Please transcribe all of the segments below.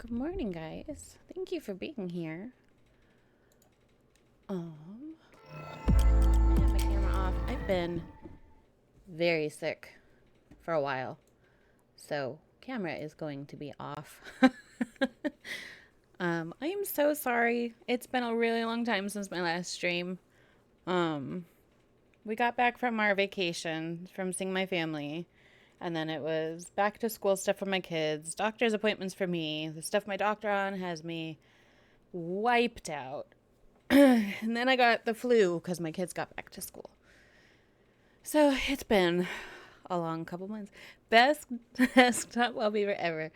Good morning, guys. Thank you for being here. I have my camera off. I've been very sick for a while, so camera is going to be off. I am so sorry. It's been a really long time since my last stream. We got back from our vacation from seeing my family, and then it was back to school stuff for my kids, doctor's appointments for me. The stuff my doctor on has me wiped out. And then I got the flu because my kids got back to school. So it's been a long couple months. Best desktop wallpaper ever.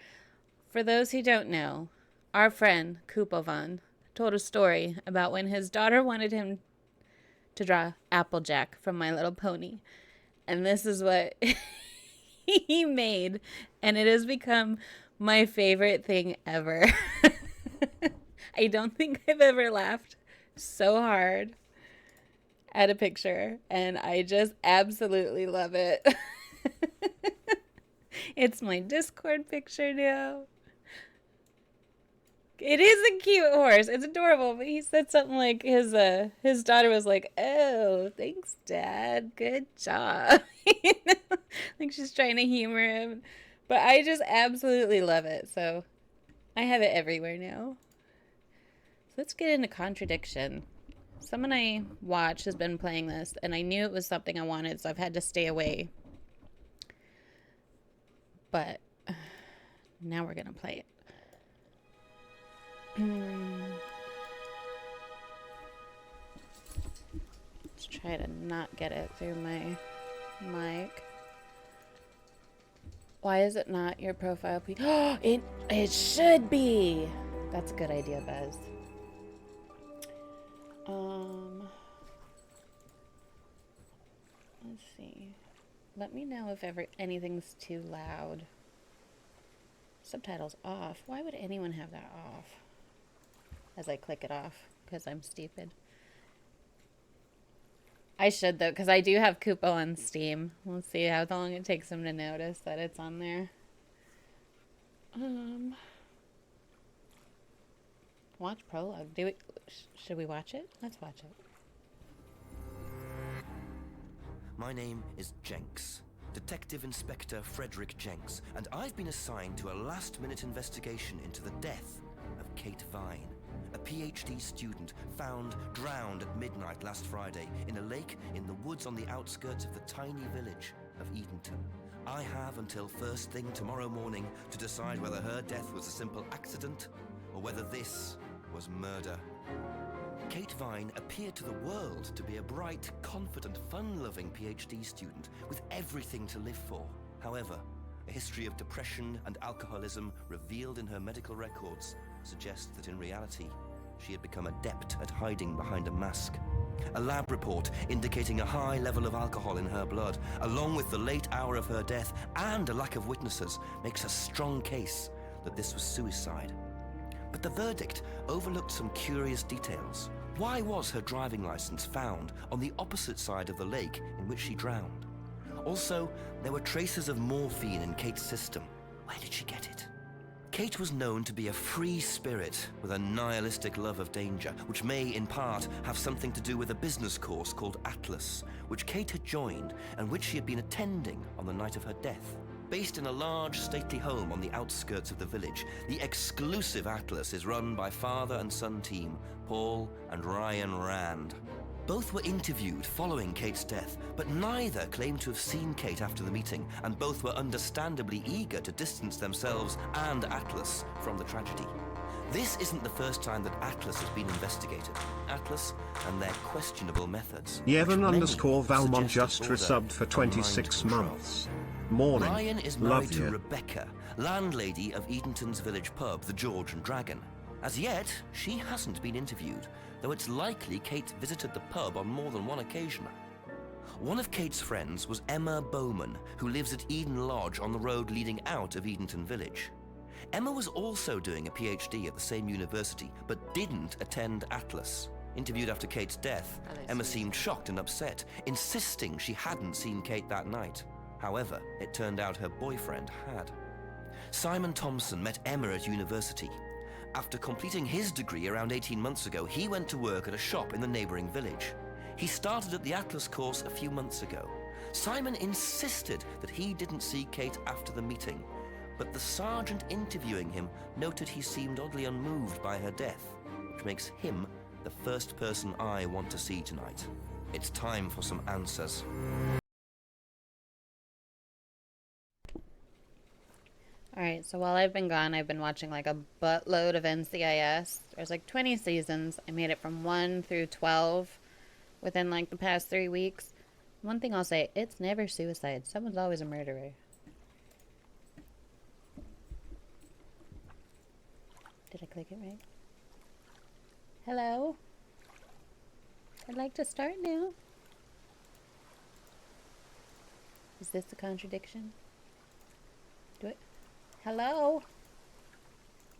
For those who don't know, our friend Kupovan told a story about when his daughter wanted him to draw Applejack from My Little Pony. And this is what he made. And it has become my favorite thing ever. I don't think I've ever laughed so hard at a picture, and I just absolutely love it. It's my Discord picture now. It is a cute horse. It's adorable, but he said something like his daughter was like, "Oh, thanks, Dad. Good job." You know? Like she's trying to humor him. But I just absolutely love it. So I have it everywhere now. So let's get into Contradiction. Someone I watch has been playing this, and I knew it was something I wanted, so I've had to stay away. But now we're going to play it. Let's try to not get it through my mic. Why is it not your profile? It should be. That's a good idea, Bez. Let's see. Let me know if anything's too loud. Subtitles off. Why would anyone have that off? As I click it off, because I'm stupid. I should, though, because I do have Kupo on Steam. We'll see how long it takes him to notice that it's on there. Watch prologue. Should we watch it? Let's watch it. My name is Jenks, Detective Inspector Frederick Jenks, and I've been assigned to a last-minute investigation into the death of Kate Vine, a PhD student found drowned at midnight last Friday in a lake in the woods on the outskirts of the tiny village of Edenton. I have until first thing tomorrow morning to decide whether her death was a simple accident or whether this was murder. Kate Vine appeared to the world to be a bright, confident, fun-loving PhD student with everything to live for. However, a history of depression and alcoholism revealed in her medical records suggests that in reality, she had become adept at hiding behind a mask. A lab report indicating a high level of alcohol in her blood, along with the late hour of her death and a lack of witnesses, makes a strong case that this was suicide. But the verdict overlooked some curious details. Why was her driving license found on the opposite side of the lake in which she drowned? Also, there were traces of morphine in Kate's system. Where did she get it? Kate was known to be a free spirit with a nihilistic love of danger, which may, in part, have something to do with a business course called Atlas, which Kate had joined and which she had been attending on the night of her death. Based in a large, stately home on the outskirts of the village, the exclusive Atlas is run by father and son team, Paul and Ryan Rand. Both were interviewed following Kate's death, but neither claimed to have seen Kate after the meeting, and both were understandably eager to distance themselves and Atlas from the tragedy. This isn't the first time that Atlas has been investigated. Atlas and their questionable methods. Yevon_Valmont just resubbed for 26 months. Morning. Ryan is married to Rebecca, landlady of Edenton's village pub, the George and Dragon. As yet, she hasn't been interviewed, though it's likely Kate visited the pub on more than one occasion. One of Kate's friends was Emma Bowman, who lives at Eden Lodge on the road leading out of Edenton Village. Emma was also doing a PhD at the same university, but didn't attend Atlas. Interviewed after Kate's death, Emma seemed shocked and upset, insisting she hadn't seen Kate that night. However, it turned out her boyfriend had. Simon Thompson met Emma at university. After completing his degree around 18 months ago, he went to work at a shop in the neighboring village. He started at the Atlas course a few months ago. Simon insisted that he didn't see Kate after the meeting, but the sergeant interviewing him noted he seemed oddly unmoved by her death, which makes him the first person I want to see tonight. It's time for some answers. Alright, so while I've been gone, I've been watching like a buttload of NCIS. There's like 20 seasons. I made it from 1 through 12 within like the past 3 weeks. One thing I'll say, it's never suicide. Someone's always a murderer. Did I click it right? Hello? I'd like to start now. Is this a contradiction? Do it. Hello?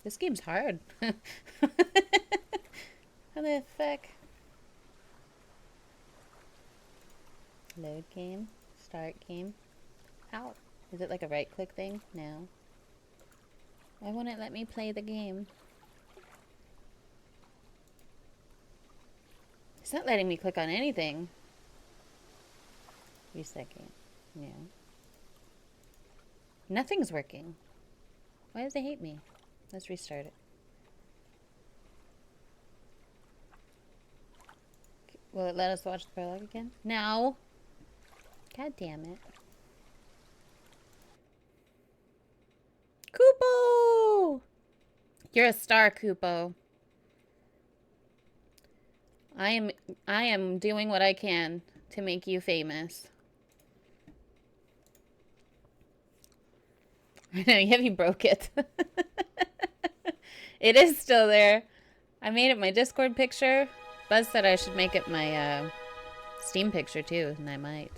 This game's hard. How the fuck? Load game. Start game. Ow. Is it like a right click thing? No. Why won't it let me play the game? It's not letting me click on anything. Reset game. No. Nothing's working. Why does it hate me? Let's restart it. Will it let us watch the prologue again? No! God damn it. Kupo! You're a star, Kupo. I am doing what I can to make you famous. I know, you broke it. It is still there. I made it my Discord picture. Buzz said I should make it my Steam picture too, and I might.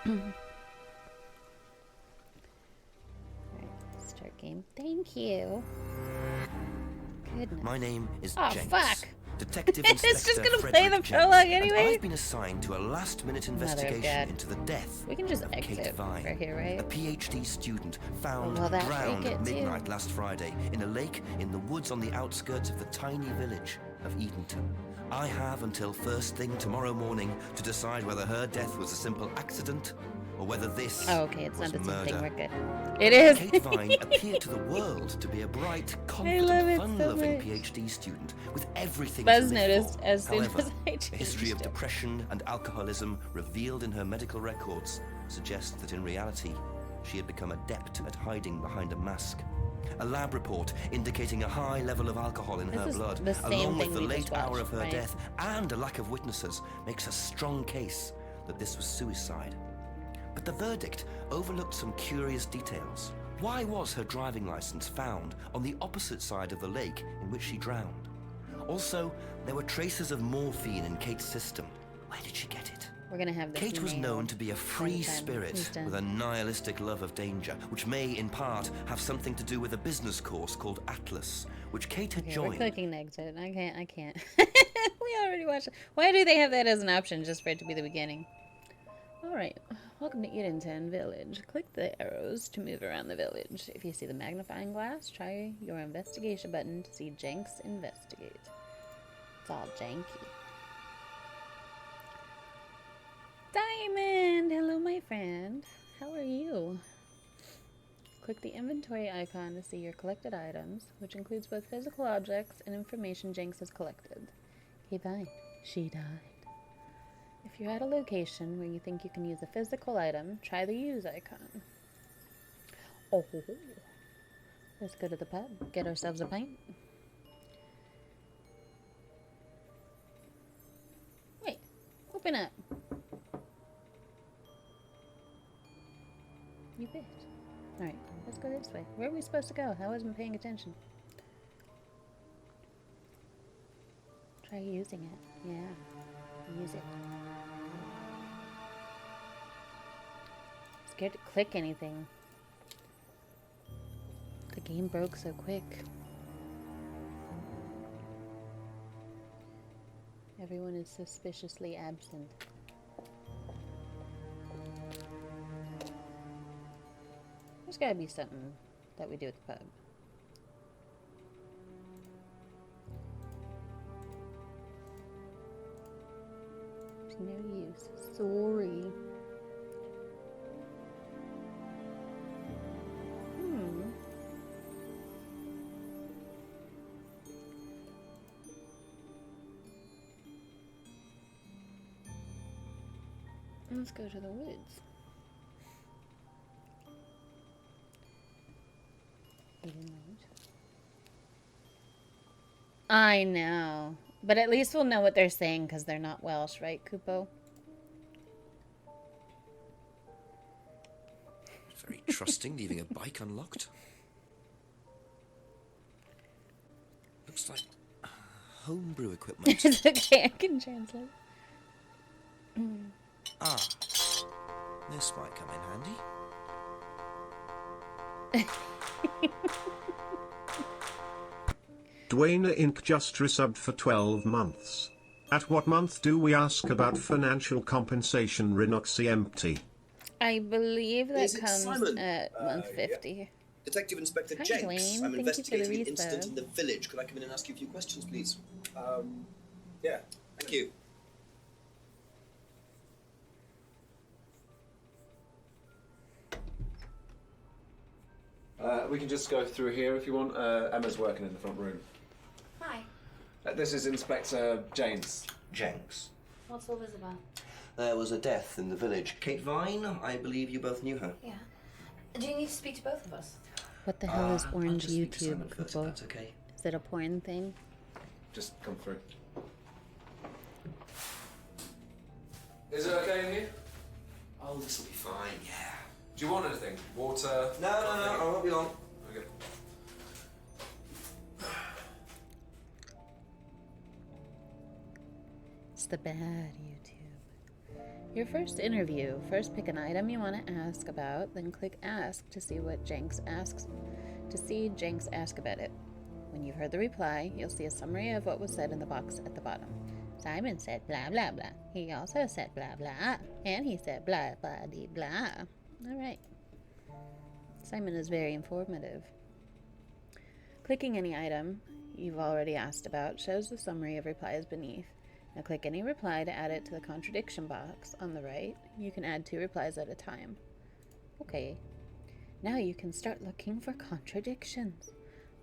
Alright, start game. Thank you. Goodness. My name is Oh, Jenks. Fuck. Detective It's Inspector just gonna Frederick play the Jenks, prologue and anyway? I've been assigned to a last-minute investigation into the death We can just of exit Kate Vine, for here, right? a PhD student found Well, that drowned make it at too. midnight last Friday in a lake in the woods on the outskirts of the tiny village of Edenton. I have until first thing tomorrow morning to decide whether her death was a simple accident or whether this Oh, okay, it's was not the same thing. murder. We're good. It is. Kate Vine appeared to the world to be a bright, love confident, it so fun-loving much. PhD student with everything Buzz to live noticed for. as soon However, as I a history of changed it. depression and alcoholism revealed in her medical records suggests that in reality, she had become adept at hiding behind a mask. A lab report indicating a high level of alcohol in This her is blood, the same along with thing the we late just hour watched, of her right? death and a lack of witnesses, makes a strong case that this was suicide. But the verdict overlooked some curious details. Why was her driving license found on the opposite side of the lake in which she drowned? Also, there were traces of morphine in Kate's system. Where did she get it? We're gonna have this. Kate was nailed known to be a free by the time he's spirit done. with a nihilistic love of danger, which may, in part, have something to do with a business course called Atlas, which Kate had Okay, we're joined. clicking exit. I can't. We already watched it. Why do they have that as an option just for it to be the beginning? Alright, welcome to Edenton Village. Click the arrows to move around the village. If you see the magnifying glass, try your investigation button to see Jenks investigate. It's all janky. Diamond! Hello, my friend. How are you? Click the inventory icon to see your collected items, which includes both physical objects and information Jenks has collected. Hey, fine. She died. If you're at a location where you think you can use a physical item, try the use icon. Oh, let's go to the pub, get ourselves a pint. Wait, open up. You bitch. Alright, let's go this way. Where are we supposed to go? I wasn't paying attention. Try using it. Yeah. Use it. Scared to click anything. The game broke so quick. Everyone is suspiciously absent. There's gotta be something that we do at the pub. There's no use. Sorry. Let's go to the woods. I know. But at least we'll know what they're saying because they're not Welsh, right, Kupo? Very trusting, leaving a bike unlocked. Looks like homebrew equipment. It's okay, I can translate. Ah, this might come in handy. Dwayne Inc. just resubbed for 12 months. At what month do we ask about financial compensation? Renoxy empty. I believe that Is it comes Simon? at month 50. Yeah. Detective Inspector Hi, Jenks. Dwayne. I'm Thank you for the investigating an resub. incident in the village. Could I come in and ask you a few questions, please? Yeah. Thank you. We can just go through here if you want. Emma's working in the front room. Hi. This is Inspector James. Jenks. What's all this about? There was a death in the village. Kate Vine, I believe you both knew her. Yeah. Do you need to speak to both of us? What the hell is I'll orange just speak to YouTube, Simon first, if Kupo? that's okay. Is it a porn thing? Just come through. Is it okay in here? Oh, this will be fine, yeah. Do you want anything? Water? No, I won't be long. Okay. It's the bad YouTube. Your first interview. First pick an item you want to ask about, then click ask to see what Jenks asks. Jenks ask about it. When you've heard the reply, you'll see a summary of what was said in the box at the bottom. Simon said blah blah blah. He also said blah blah. And he said blah blah dee blah. Alright. Simon is very informative. Clicking any item you've already asked about shows the summary of replies beneath. Now click any reply to add it to the contradiction box on the right. You can add 2 replies at a time. Okay. Now you can start looking for contradictions.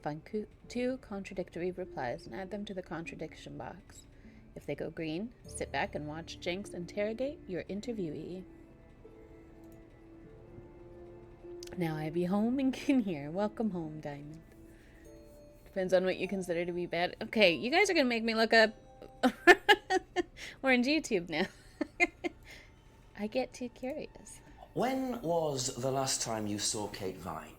Find 2 contradictory replies and add them to the contradiction box. If they go green, sit back and watch Jenks interrogate your interviewee. Now I be home and can hear. Welcome home, Diamond. Depends on what you consider to be bad. Okay, you guys are gonna make me look up Orange YouTube now. I get too curious. When was the last time you saw Kate Vine?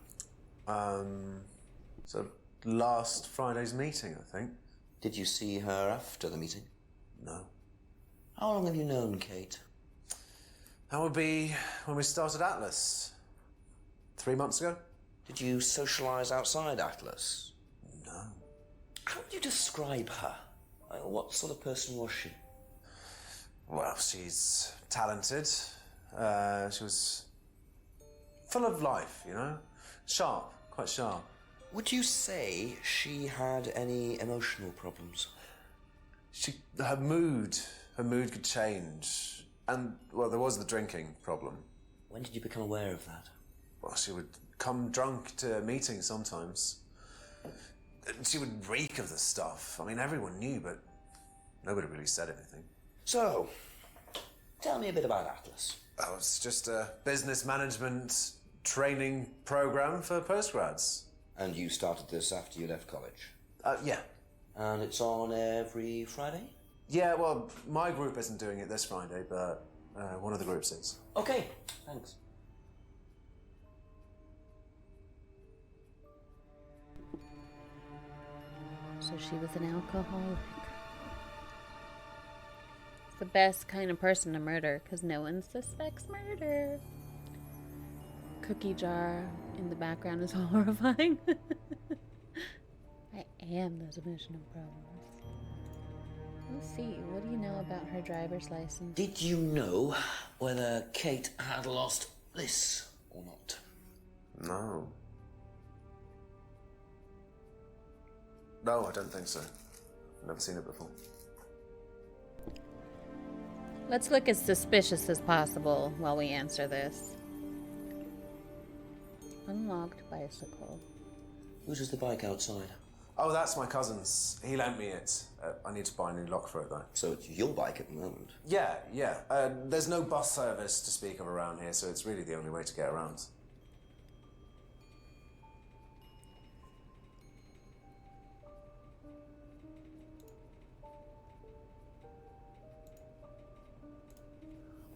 So last Friday's meeting, I think. Did you see her after the meeting? No. How long have you known Kate? That would be when we started Atlas. 3 months ago? Did you socialise outside Atlas? No. How would you describe her? What sort of person was she? Well, she's talented. She was full of life, you know? Sharp, quite sharp. Would you say she had any emotional problems? Her mood could change. And, well, there was the drinking problem. When did you become aware of that? Well, she would come drunk to meetings sometimes. She would reek of the stuff. I mean, everyone knew, but nobody really said anything. So, tell me a bit about Atlas. Oh, it's just a business management training program for postgrads. And you started this after you left college? Yeah. And it's on every Friday? Yeah, well, my group isn't doing it this Friday, but one of the groups is. Okay, thanks. So she was an alcoholic. It's the best kind of person to murder because no one suspects murder. Cookie jar in the background is horrifying. I am those emotional problems. Let's see, what do you know about her driver's license? Did you know whether Kate had lost this or not? No. No, I don't think so. I've never seen it before. Let's look as suspicious as possible while we answer this. Unlocked bicycle. Whose is the bike outside? Oh, that's my cousin's. He lent me it. I need to buy a new lock for it, though. So it's your bike at the moment? Yeah. There's no bus service to speak of around here, so it's really the only way to get around.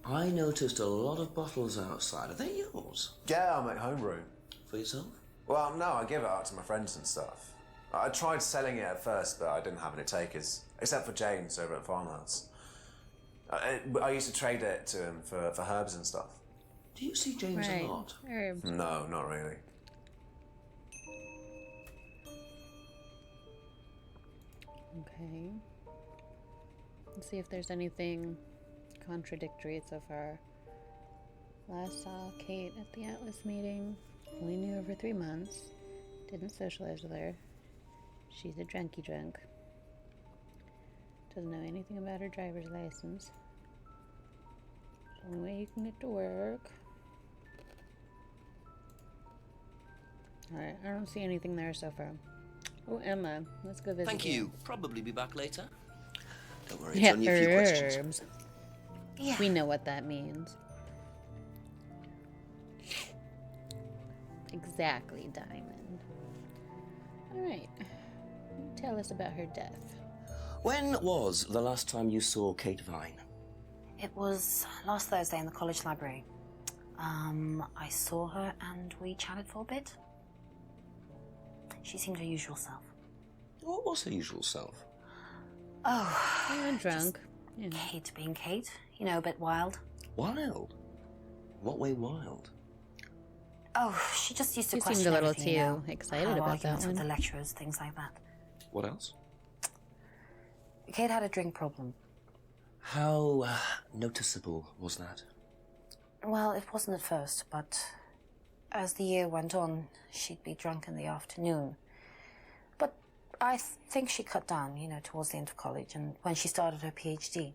I noticed a lot of bottles outside. Are they yours? Yeah, I make homebrew. For yourself? Well, no, I give it out to my friends and stuff. I tried selling it at first, but I didn't have any takers, except for James over at the farmhouse. I used to trade it to him for herbs and stuff. Do you see James a lot? Herbs. No, not really. Okay. Let's see if there's anything contradictory so far. Last saw Kate at the Atlas meeting. Only knew her for 3 months. Didn't socialize with her. She's a drunky drunk. Doesn't know anything about her driver's license. It's the only way you can get to work. Alright, I don't see anything there so far. Oh, Emma. Let's go visit. Thank you. Probably be back later. Don't worry, it's Yeah, only a few questions. herbs. Yeah. We know what that means. Exactly, Diamond. Alright. Tell us about her death. When was the last time you saw Kate Vine? It was last Thursday in the college library. I saw her and we chatted for a bit. She seemed her usual self. What was her usual self? Oh, drunk. Yeah. Kate being Kate. You know, a bit wild. Wild? What way wild? Oh, she just used to You question seemed a little everything, you know. too excited Have about that arguments with one. the lecturers, things like that. What else? Kate had a drink problem. How noticeable was that? Well, it wasn't at first, but as the year went on, she'd be drunk in the afternoon. But I think she cut down, you know, towards the end of college and when she started her PhD.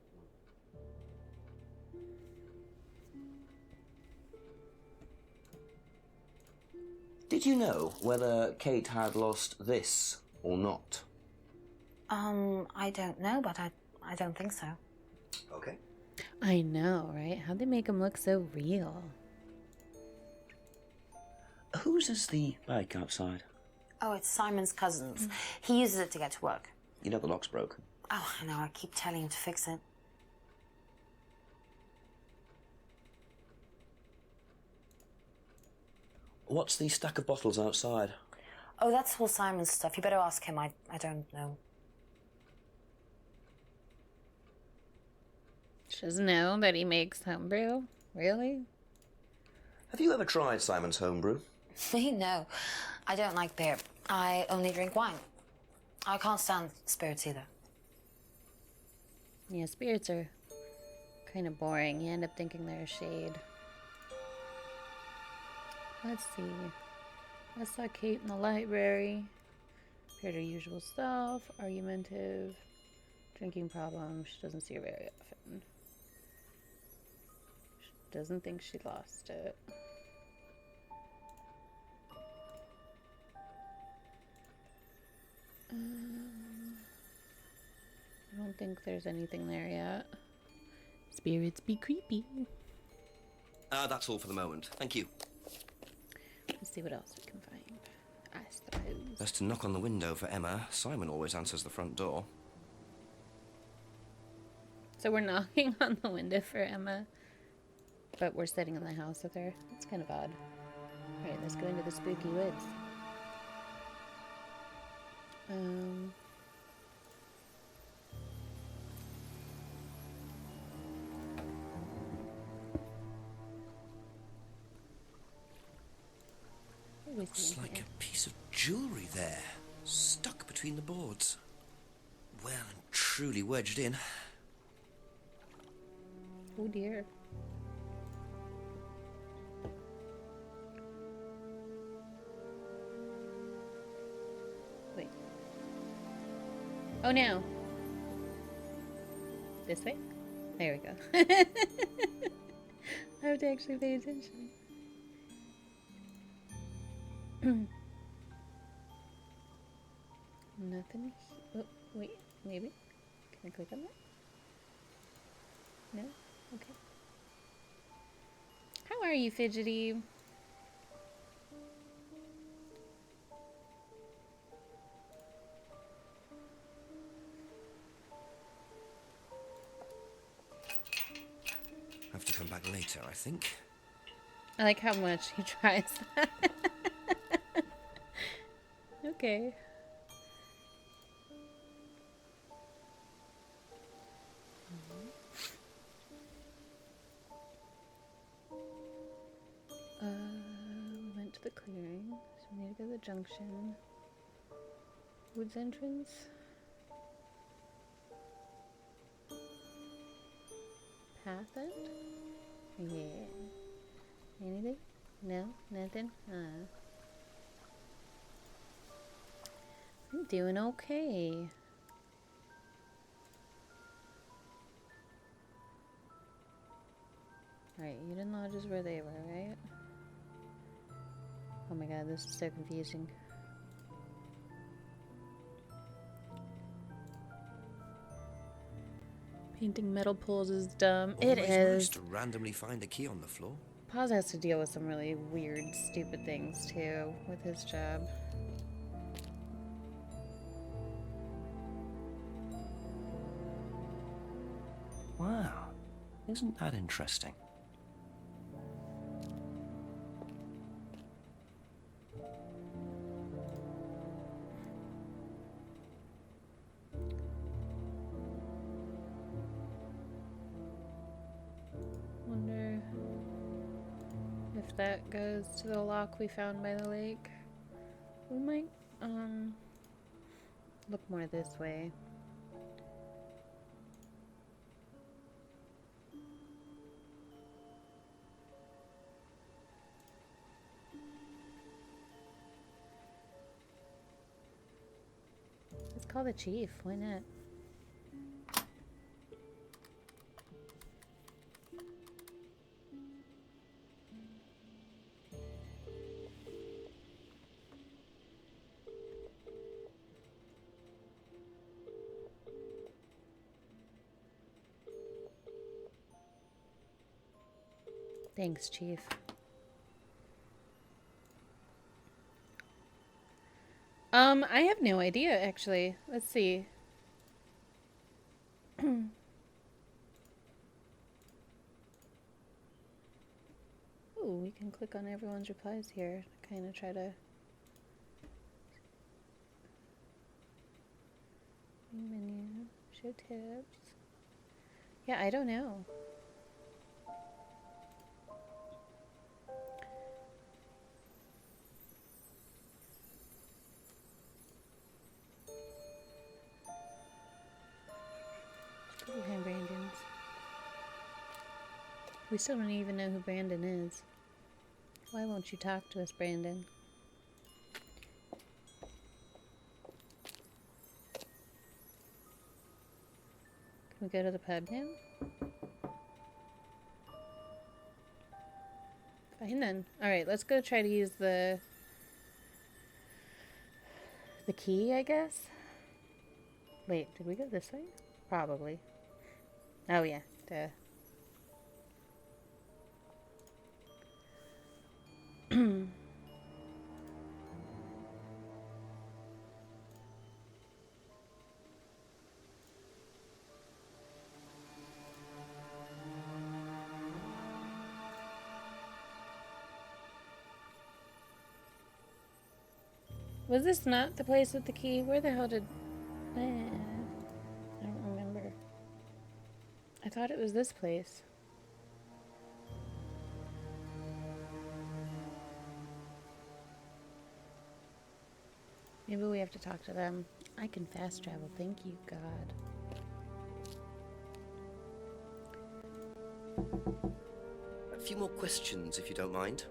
Did you know whether Kate had lost this or not? I don't know, but I don't think so. Okay. I know, right? How'd they make him look so real? Whose is the bike outside? Oh, it's Simon's cousin's. He uses it to get to work. You know the lock's broken. Oh, I know, I keep telling him to fix it. What's the stack of bottles outside? Oh, that's all Simon's stuff. You better ask him. I don't know. She doesn't know that he makes homebrew? Really? Have you ever tried Simon's homebrew? Me? No. I don't like beer. I only drink wine. I can't stand spirits either. Yeah, spirits are kind of boring. You end up thinking they're a shade. Let's see. I saw Kate in the library. Heard her usual stuff. Argumentative. Drinking problem. She doesn't see her very often. She doesn't think she lost it. I don't think there's anything there yet. Spirits be creepy. That's all for the moment. Thank you. Let's see what else we can find. I suppose. Best to knock on the window for Emma. Simon always answers the front door. So we're knocking on the window for Emma, but we're sitting in the house with her. That's kind of odd. Alright, let's go into the spooky woods. It's like a piece of jewellery there, stuck between the boards. Well and truly wedged in. Oh dear. Oh no. This way? There we go. I have to actually pay attention. Nothing. Oh, wait, maybe. Can I click on that? No? Okay. How are you, Fidgety? Have to come back later, I think. I like how much he tries that. Okay. We went to the clearing, so we need to go to the junction. Woods entrance. Path end? Yeah. Anything? No? Nothing? I'm doing okay. Alright, Eden Lodge is where they were, right? Oh my god, this is so confusing. Painting metal poles is dumb. It Always is. nice to randomly find a key on the floor. Paz has to deal with some really weird, stupid things too with his job. Wow, isn't that interesting? Wonder if that goes to the lock we found by the lake. We might look more this way. Let's call the chief. Why not? Thanks, Chief. I have no idea, actually. Let's see. Ooh, we can click on everyone's replies here to kind of try to... Menu, show tips. Yeah, I don't know. Behind Brandon's. We still don't even know who Brandon is. Why won't you talk to us, Brandon? Can we go to the pub now? Fine then. Alright, let's go try to use the key, I guess? Wait, did we go this way? Probably. Oh yeah, duh. Was this not the place with the key? Where the hell did... I don't remember. I thought it was this place. Maybe we have to talk to them. I can fast travel, thank you, God. A few more questions, if you don't mind.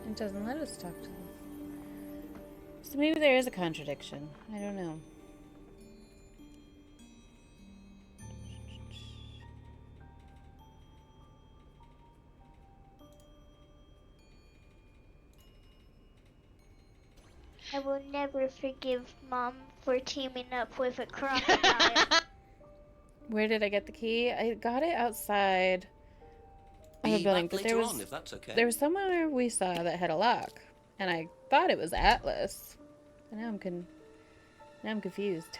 It doesn't let us talk to them. So maybe there is a contradiction. I don't know. I will never forgive Mom for teaming up with a crocodile. Where did I get the key? I got it outside of a Be building, back but later on, if that's okay. there was somewhere we saw that had a lock, and I thought it was Atlas. And now I'm confused.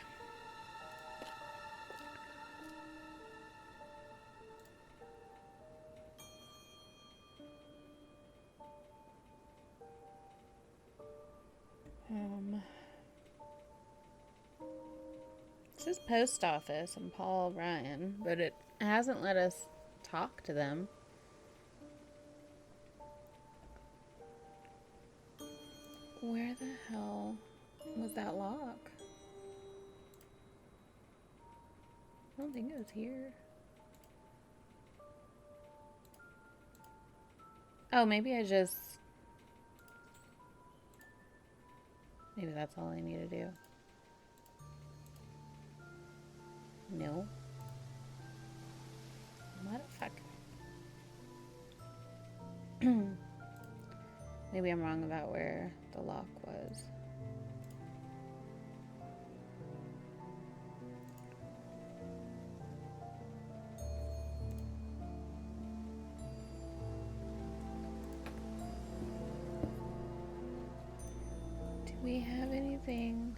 This is post office and Paul Ryan, but it hasn't let us talk to them. Where the hell was that lock? I don't think it was here. Oh, maybe maybe that's all I need to do. No. What the fuck? Maybe I'm wrong about where the lock was. Do we have anything?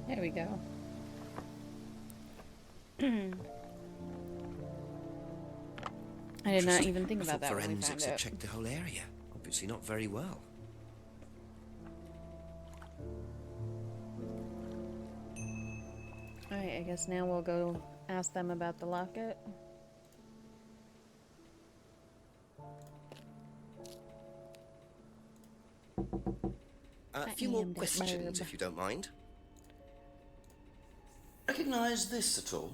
There we go. I did not even think about that when we found Forensics had it. checked the whole area. Obviously not very well. Alright, I guess now we'll go ask them about the locket. A few more am the questions, blurb. if you don't mind. Recognize this at all?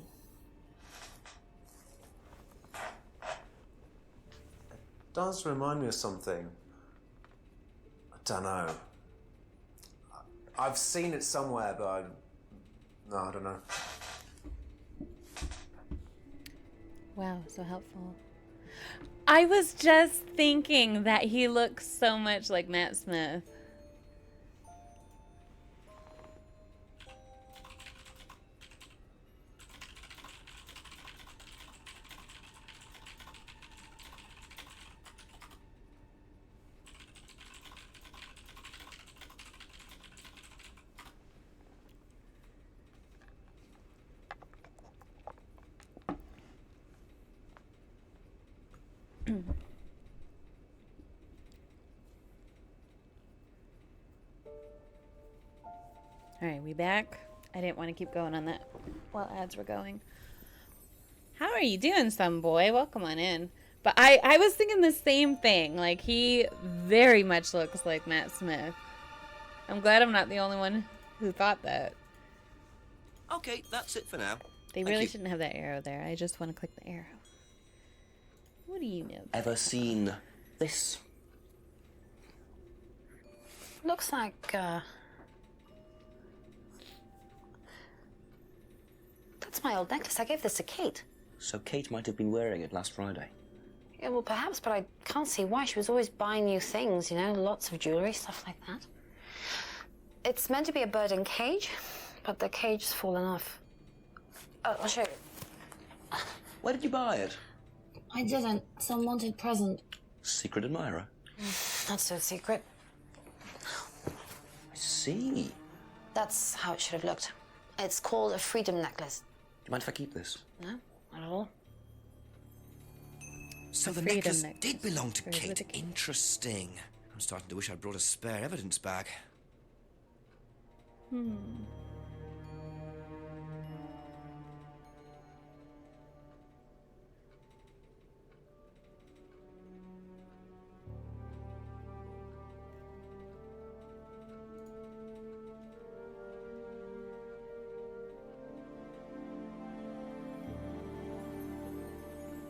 Does remind me of something. I don't know. I've seen it somewhere, but no, I don't know. Wow, so helpful. I was just thinking that he looks so much like Matt Smith. Alright, we back? I didn't want to keep going on that while ads were going. How are you doing, some boy? Welcome on in. But I was thinking the same thing. Like, he very much looks like Matt Smith. I'm glad I'm not the only one who thought that. Okay, that's it for now. They Thank really you. shouldn't have that arrow there. I just want to click the arrow. What do you know? Ever seen this? Looks like, that's my old necklace. I gave this to Kate. So Kate might have been wearing it last Friday. Yeah, well, perhaps, but I can't see why. She was always buying new things, you know, lots of jewelry, stuff like that. It's meant to be a bird in cage, but the cage's fallen off. I'll show you. Where did you buy it? I didn't. Some wanted present. Secret admirer. Not so secret. I see. That's how it should have looked. It's called a freedom necklace. Do you mind if I keep this? No, not at all. So A the freedom necklace necklace. did belong to Where's Kate. the key? Interesting. I'm starting to wish I'd brought a spare evidence bag.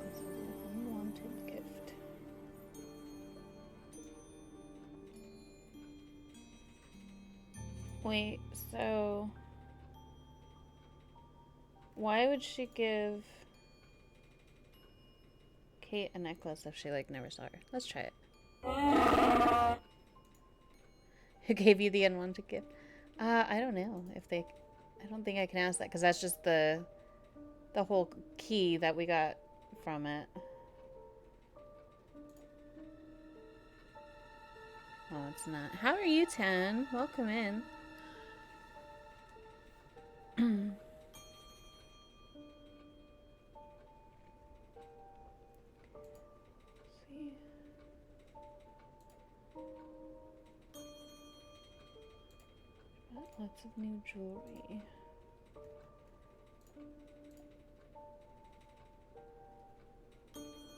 This is an unwanted gift. Wait, so... Why would she give Kate a necklace if she, like, never saw her? Let's try it. Who gave you the unwanted gift? I don't know if they... I don't think I can ask that, because that's just the whole key that we got from it. Oh, it's not. How are you, Tan? Welcome in. See. Lots of new jewelry.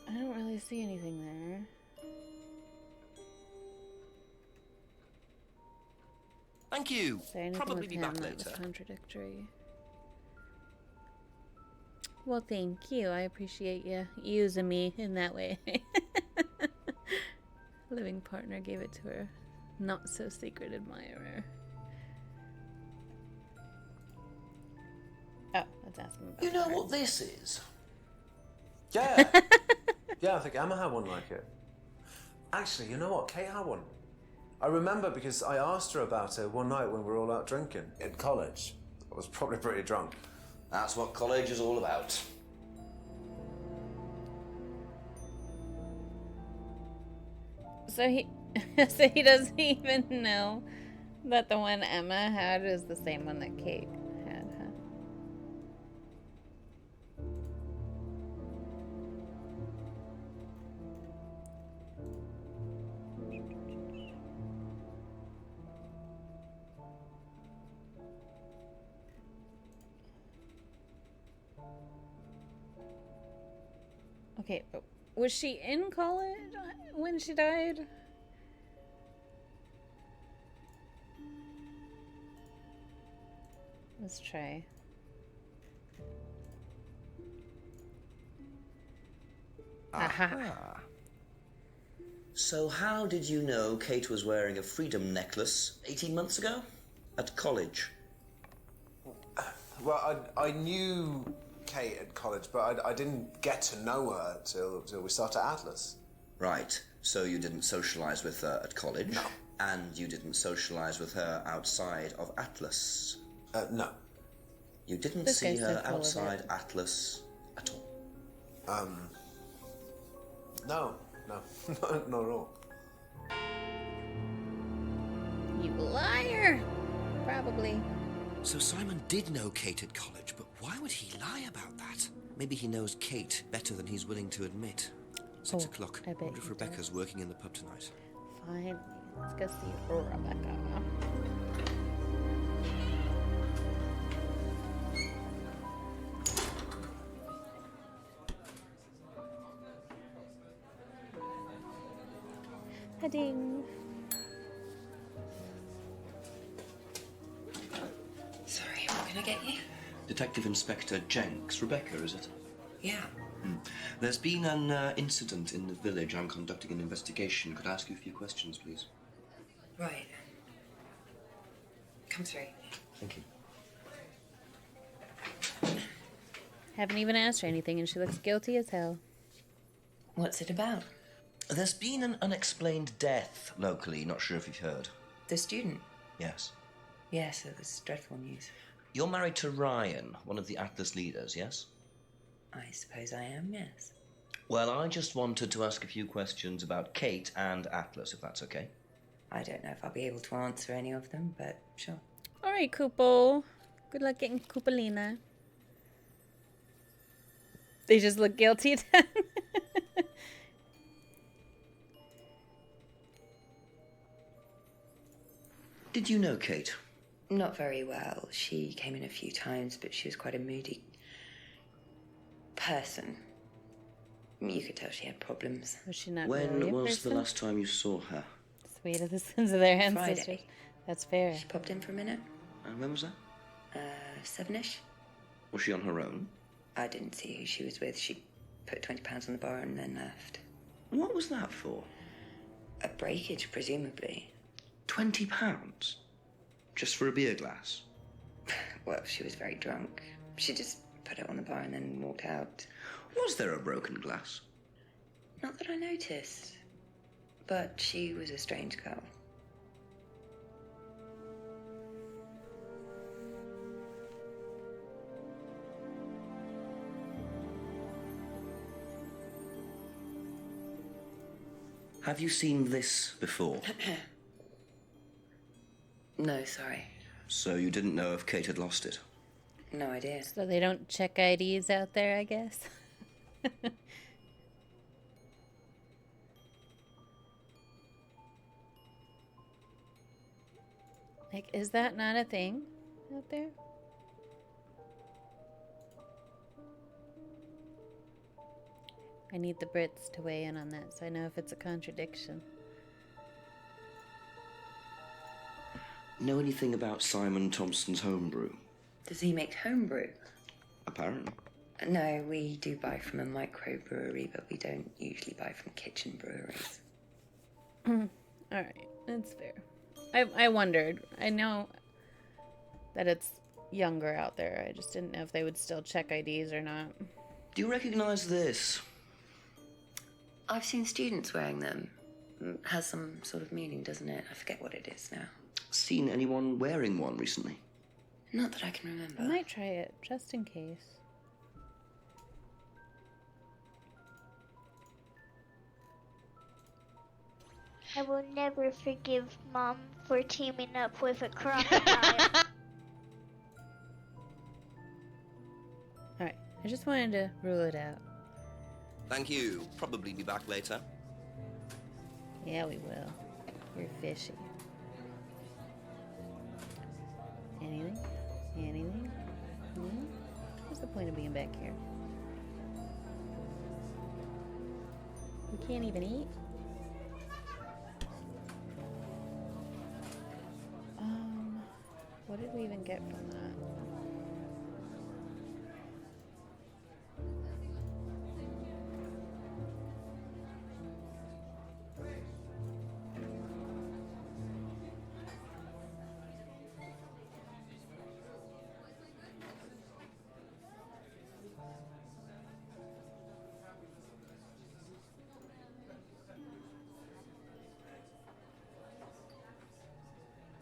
I don't really see anything there. Thank you. Is there anything Probably with be him back that was later. contradictory? Well, thank you. I appreciate you using me in that way. Living partner gave it to her not so secret admirer. Oh, let's ask him about You know cards. what this is? Yeah. Yeah, I think Emma had one like it. Actually, you know what? Kate had one. I remember because I asked her about it one night when we were all out drinking in college. I was probably pretty drunk. That's what college is all about. So he doesn't even know that the one Emma had is the same one that Kate had, huh? Okay, was she in college when she died? Let's try. Aha. So how did you know Kate was wearing a freedom necklace 18 months ago? At college? Well, I knew Kate at college, but I didn't get to know her till we started Atlas. Right. So you didn't socialize with her at college? No. And you didn't socialize with her outside of Atlas? No. You didn't This see guy's so her full of outside it. Atlas at all? No. Not at all. You liar! Probably. So Simon did know Kate at college, but why would he lie about that? Maybe he knows Kate better than he's willing to admit. 6 o'clock. I bet Wonder if he Rebecca's does. working in the pub tonight. Finally, let's go see Rebecca. Heading. Sorry, what can I get you? Detective Inspector Jenks. Rebecca, is it? Yeah. There's been an incident in the village. I'm conducting an investigation. Could I ask you a few questions, please? Right. Come through. Thank you. Haven't even asked her anything, and she looks guilty as hell. What's it about? There's been an unexplained death locally. Not sure if you've heard. The student? Yes. Yes, it was dreadful news. You're married to Ryan, one of the Atlas leaders, yes? I suppose I am, yes. Well, I just wanted to ask a few questions about Kate and Atlas, if that's okay. I don't know if I'll be able to answer any of them, but sure. All right, Kupo. Good luck getting Kupolina. They just look guilty. Did you know Kate? Not very well. She came in a few times, but she was quite a moody person. You could tell she had problems. Was she not When really a was person? the last time you saw her? Sweet of the sons of their ancestors. Friday. That's fair. She popped in for a minute. And when was that? 7-ish. Was she on her own? I didn't see who she was with. She put £20 on the bar and then left. What was that for? A breakage, presumably. £20? Just for a beer glass? Well, she was very drunk. She just put it on the bar and then walked out. Was there a broken glass? Not that I noticed. But she was a strange girl. Have you seen this before? No, sorry. So you didn't know if Kate had lost it? No idea. So they don't check IDs out there, I guess. Like, is that not a thing out there? I need the Brits to weigh in on that so I know if it's a contradiction. Know anything about Simon Thompson's homebrew? Does he make homebrew? Apparently. No, we do buy from a microbrewery, but we don't usually buy from kitchen breweries. Alright, that's fair. I wondered. I know that it's younger out there. I just didn't know if they would still check IDs or not. Do you recognize this? I've seen students wearing them. Has some sort of meaning, doesn't it? I forget what it is now. Seen anyone wearing one recently? Not that I can remember. I might try it, just in case. I will never forgive Mom for teaming up with a crocodile. Alright, I just wanted to rule it out. Thank you. Probably be back later. Yeah, we will. You're fishy. Anything? Anything? Hmm? What's the point of being back here? We can't even eat? What did we even get from that?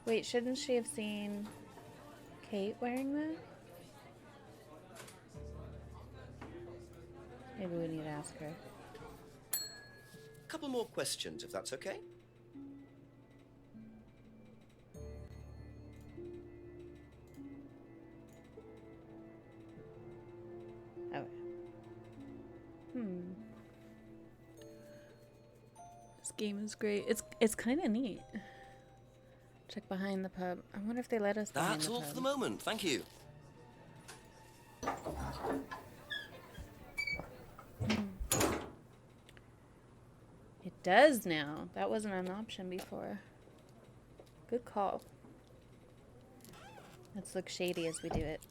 Wait, shouldn't she have seen Kate wearing that? Maybe we need to ask her. A couple more questions, if that's okay. Okay. This game is great. It's kind of neat. Check behind the pub. I wonder if they let us behind That's the all pub. for the moment. Thank you. It does now. That wasn't an option before. Good call. Let's look shady as we do it.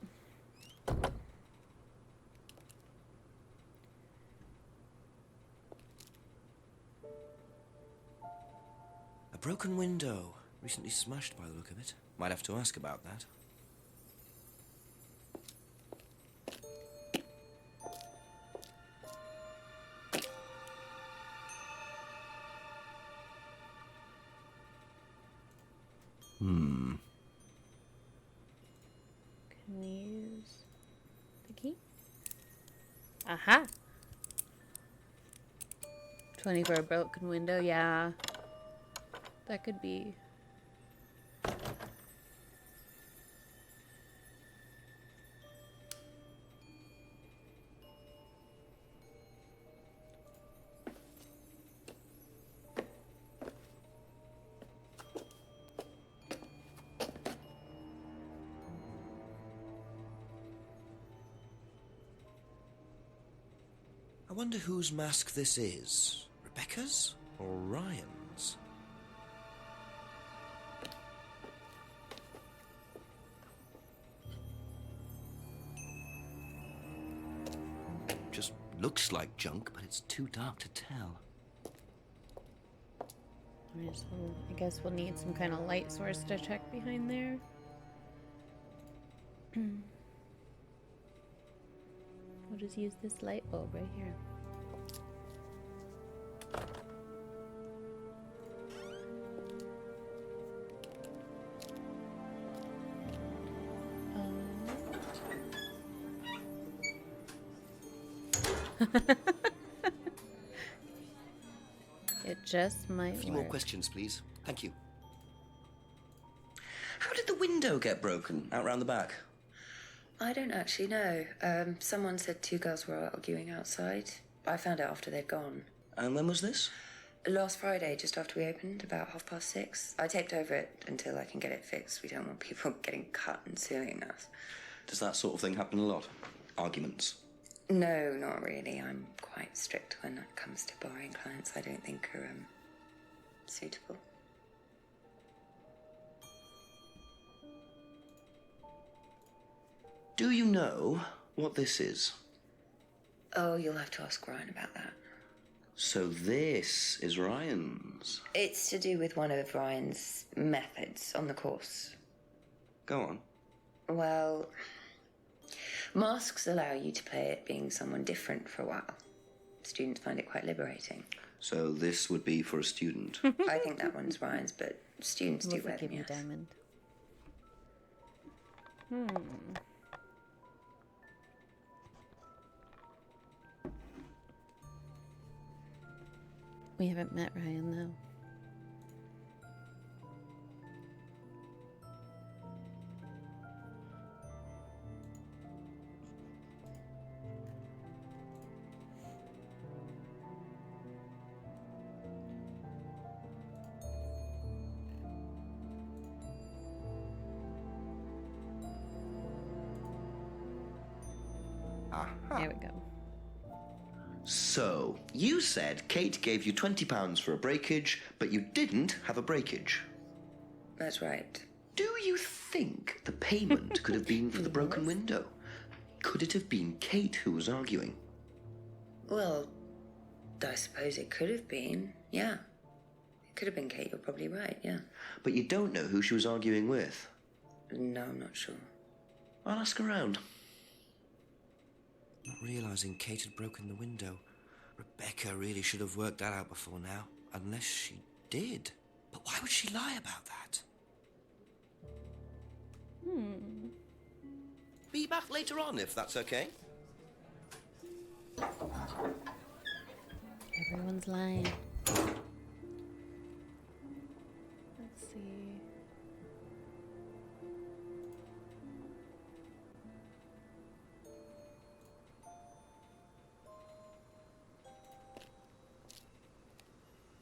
A broken window. Recently smashed by the look of it. Might have to ask about that. Can we use the key? Aha! 20 for a broken window, yeah. That could be. I wonder whose mask this is. Rebecca's or Ryan's? Just looks like junk, but it's too dark to tell. I guess we'll need some kind of light source to check behind there. We'll just use this light bulb right here. It just might A few work. more questions, please. Thank you. How did the window get broken out round the back? I don't actually know. Someone said two girls were arguing outside. I found out after they'd gone. And when was this? Last Friday, just after we opened, about 6:30. I taped over it until I can get it fixed. We don't want people getting cut and suing us. Does that sort of thing happen a lot? Arguments? No, not really. I'm quite strict when it comes to borrowing clients I don't think are suitable. Do you know what this is? Oh, you'll have to ask Ryan about that. So this is Ryan's. It's to do with one of Ryan's methods on the course. Go on. Well, masks allow you to play at being someone different for a while. Students find it quite liberating. So this would be for a student. I think that one's Ryan's, but students do wear them, Give me yes. diamond. We haven't met Ryan though. There we go. So, you said Kate gave you £20 for a breakage, but you didn't have a breakage. That's right. Do you think the payment could have been for the broken window? Could it have been Kate who was arguing? Well, I suppose it could have been, yeah. It could have been Kate, you're probably right, yeah. But you don't know who she was arguing with. No, I'm not sure. I'll ask around. Not realising Kate had broken the window. Rebecca really should have worked that out before now. Unless she did. But why would she lie about that? Be back later on, if that's okay. Everyone's lying. Let's see.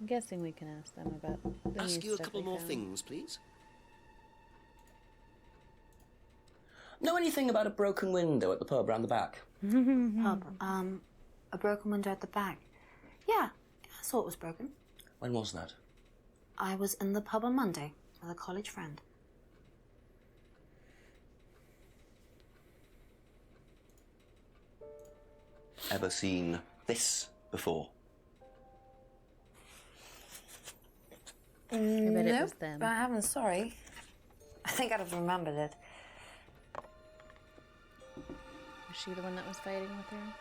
I'm guessing we can ask them about the Ask new you a stuff couple we more found. things, please. Know anything about a broken window at the pub round the back? Pub, a broken window at the back. Yeah, I saw it was broken. When was that? I was in the pub on Monday with a college friend. Ever seen this before? I bet it Nope, was them. but I haven't, sorry. I think I'd have remembered it. Was she the one that was fighting with her?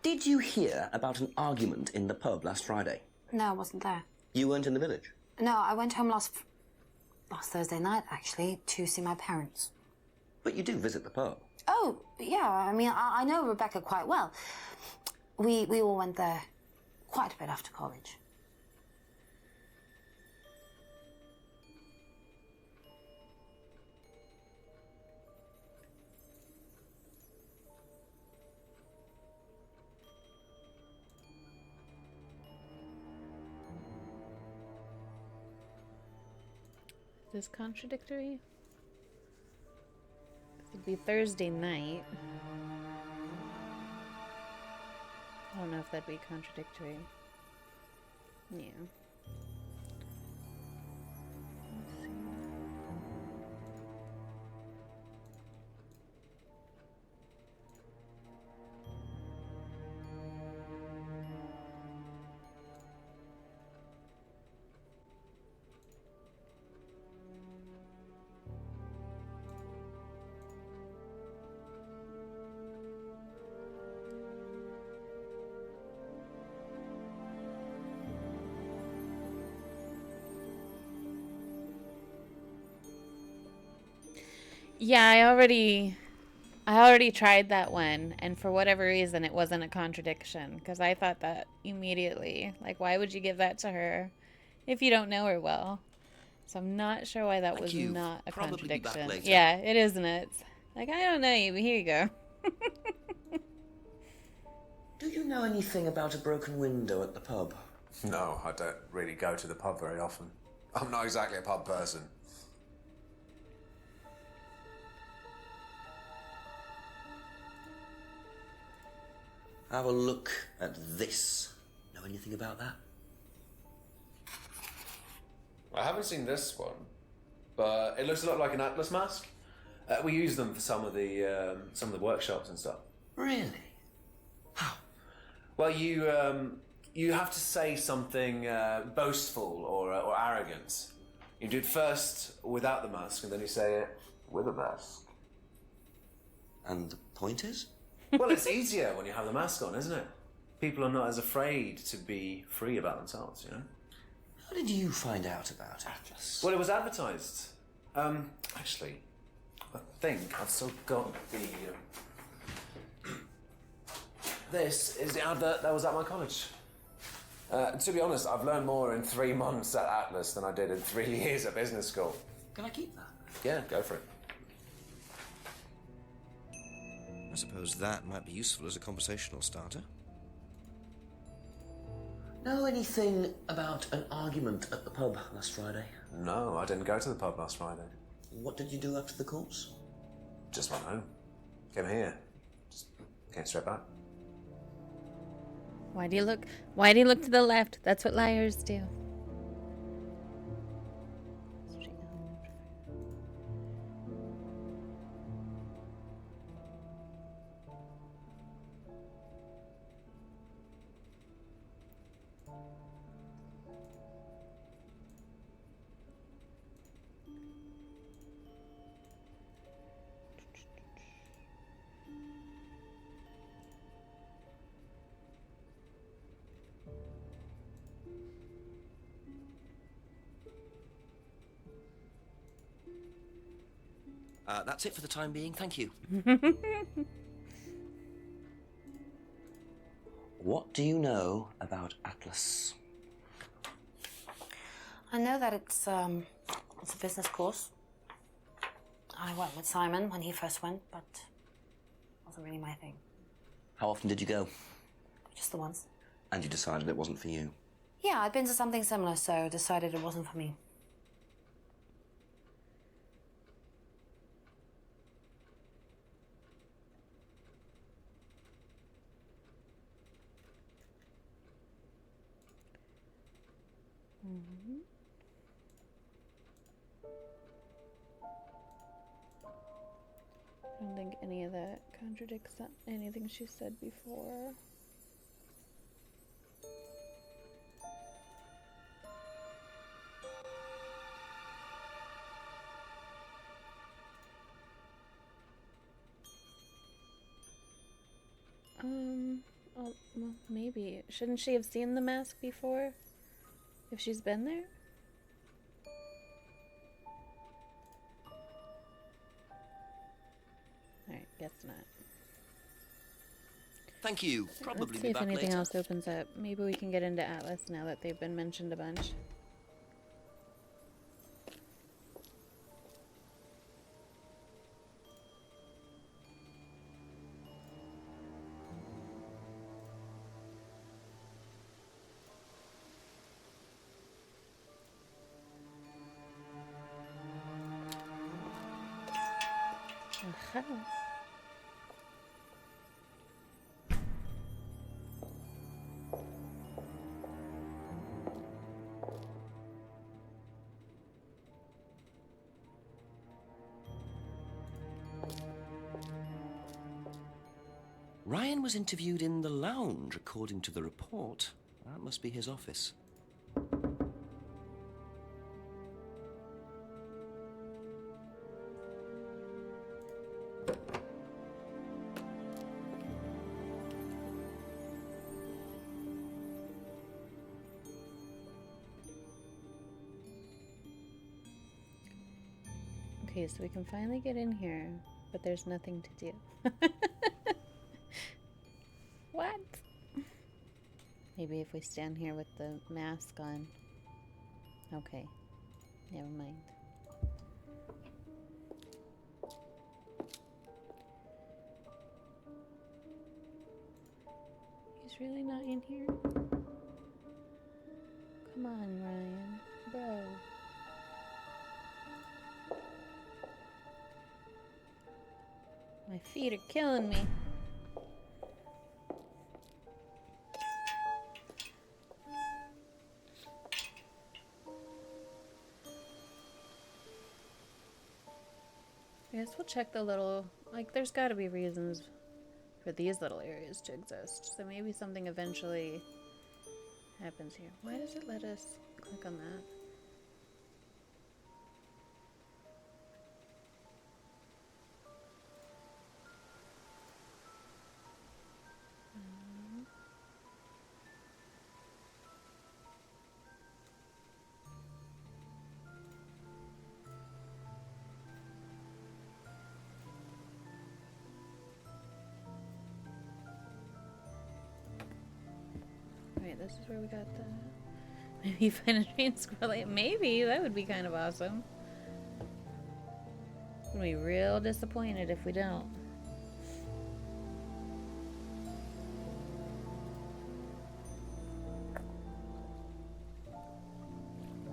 Did you hear about an argument in the pub last Friday? No, I wasn't there. You weren't in the village? No, I went home last Thursday night, actually, to see my parents. But you do visit the pub. Oh, yeah, I mean, I know Rebecca quite well. We all went there quite a bit after college. Is this contradictory? It'd be Thursday night. I don't know if that'd be contradictory. Yeah. Let's see. Yeah, I already tried that one, and for whatever reason, it wasn't a contradiction, because I thought that immediately. Like, why would you give that to her if you don't know her well? So I'm not sure why that Thank was you. not a Probably be back contradiction. later. Yeah, it isn't it? Like, I don't know you, but here you go. Do you know anything about a broken window at the pub? No, I don't really go to the pub very often. I'm not exactly a pub person. Have a look at this. Know anything about that? I haven't seen this one, but it looks a lot like an Atlas mask. We use them for some of the workshops and stuff. Really? Well, you have to say something boastful or arrogant. You do it first without the mask, and then you say it with a mask. And the point is? Well, it's easier when you have the mask on, isn't it? People are not as afraid to be free about themselves, you know? How did you find out about Atlas? Well, it was advertised. Actually, I think I've still got the... This is the advert that was at my college. To be honest, I've learned more in 3 months at Atlas than I did in 3 years at business school. Can I keep that? Yeah, go for it. I suppose that might be useful as a conversational starter. Know anything about an argument at the pub last Friday? No, I didn't go to the pub last Friday. What did you do after the course? Just went home. Came here. Just came straight back. Why do you look to the left? That's what liars do. That's it for the time being, thank you. What do you know about Atlas? I know that it's a business course. I went with Simon when he first went, but it wasn't really my thing. How often did you go? Just the once. And you decided it wasn't for you? Yeah, I'd been to something similar, so decided it wasn't for me. I don't think any of that contradicts anything she said before. Oh, well, maybe. Shouldn't she have seen the mask before? If she's been there? Alright, guess not. Thank you. Probably Let's see be if back anything later. else opens up. Maybe we can get into Atlas now that they've been mentioned a bunch. Aha. Ryan was interviewed in the lounge, according to the report. That must be his office. Okay, so we can finally get in here, but there's nothing to do. What? Maybe if we stand here with the mask on. Okay, never mind. He's really not in here? Come on, Ryan. Bro. My feet are killing me. I guess we'll check the little, like, there's gotta be reasons for these little areas to exist. So maybe something eventually happens here. Why does it let us click on that? Right, this is where we got the... Maybe find a train scroll. Maybe, that would be kind of awesome. I'd be real disappointed if we don't.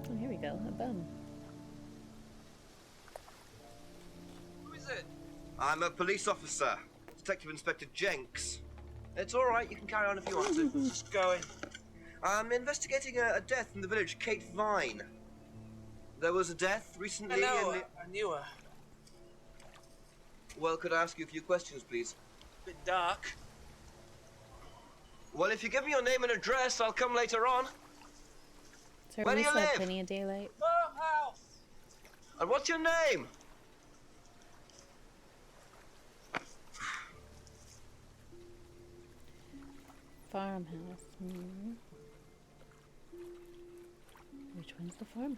Oh, here we go, a bum. Who is it? I'm a police officer, Detective Inspector Jenks. It's all right, you can carry on if you want to. Just going. I'm investigating a death in the village, Kate Vine. There was a death recently. I knew her. Well, could I ask you a few questions, please? Bit dark. Well, if you give me your name and address, I'll come later on. So Where do you live? Plenty of daylight. Farmhouse. And what's your name? Farmhouse. Hmm. Which one's the farmhouse?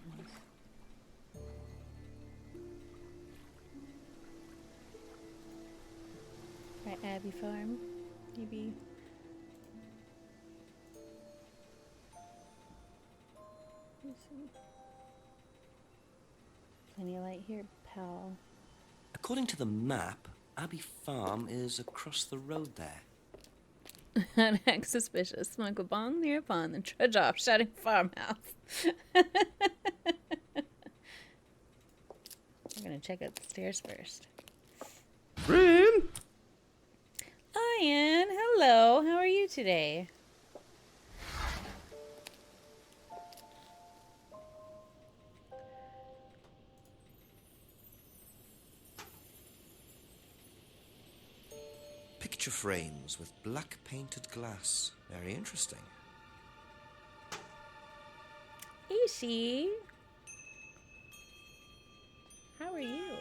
Right, Abbey Farm. Maybe. Let's see. Plenty of light here, pal. According to the map, Abbey Farm is across the road there. Not act suspicious. Smoke a bong nearupon, then trudge off, shouting farmhouse. We're gonna check out the stairs first. Friend! Ian, hello. How are you today? Picture frames with black painted glass. Very interesting. Ishi. How are you?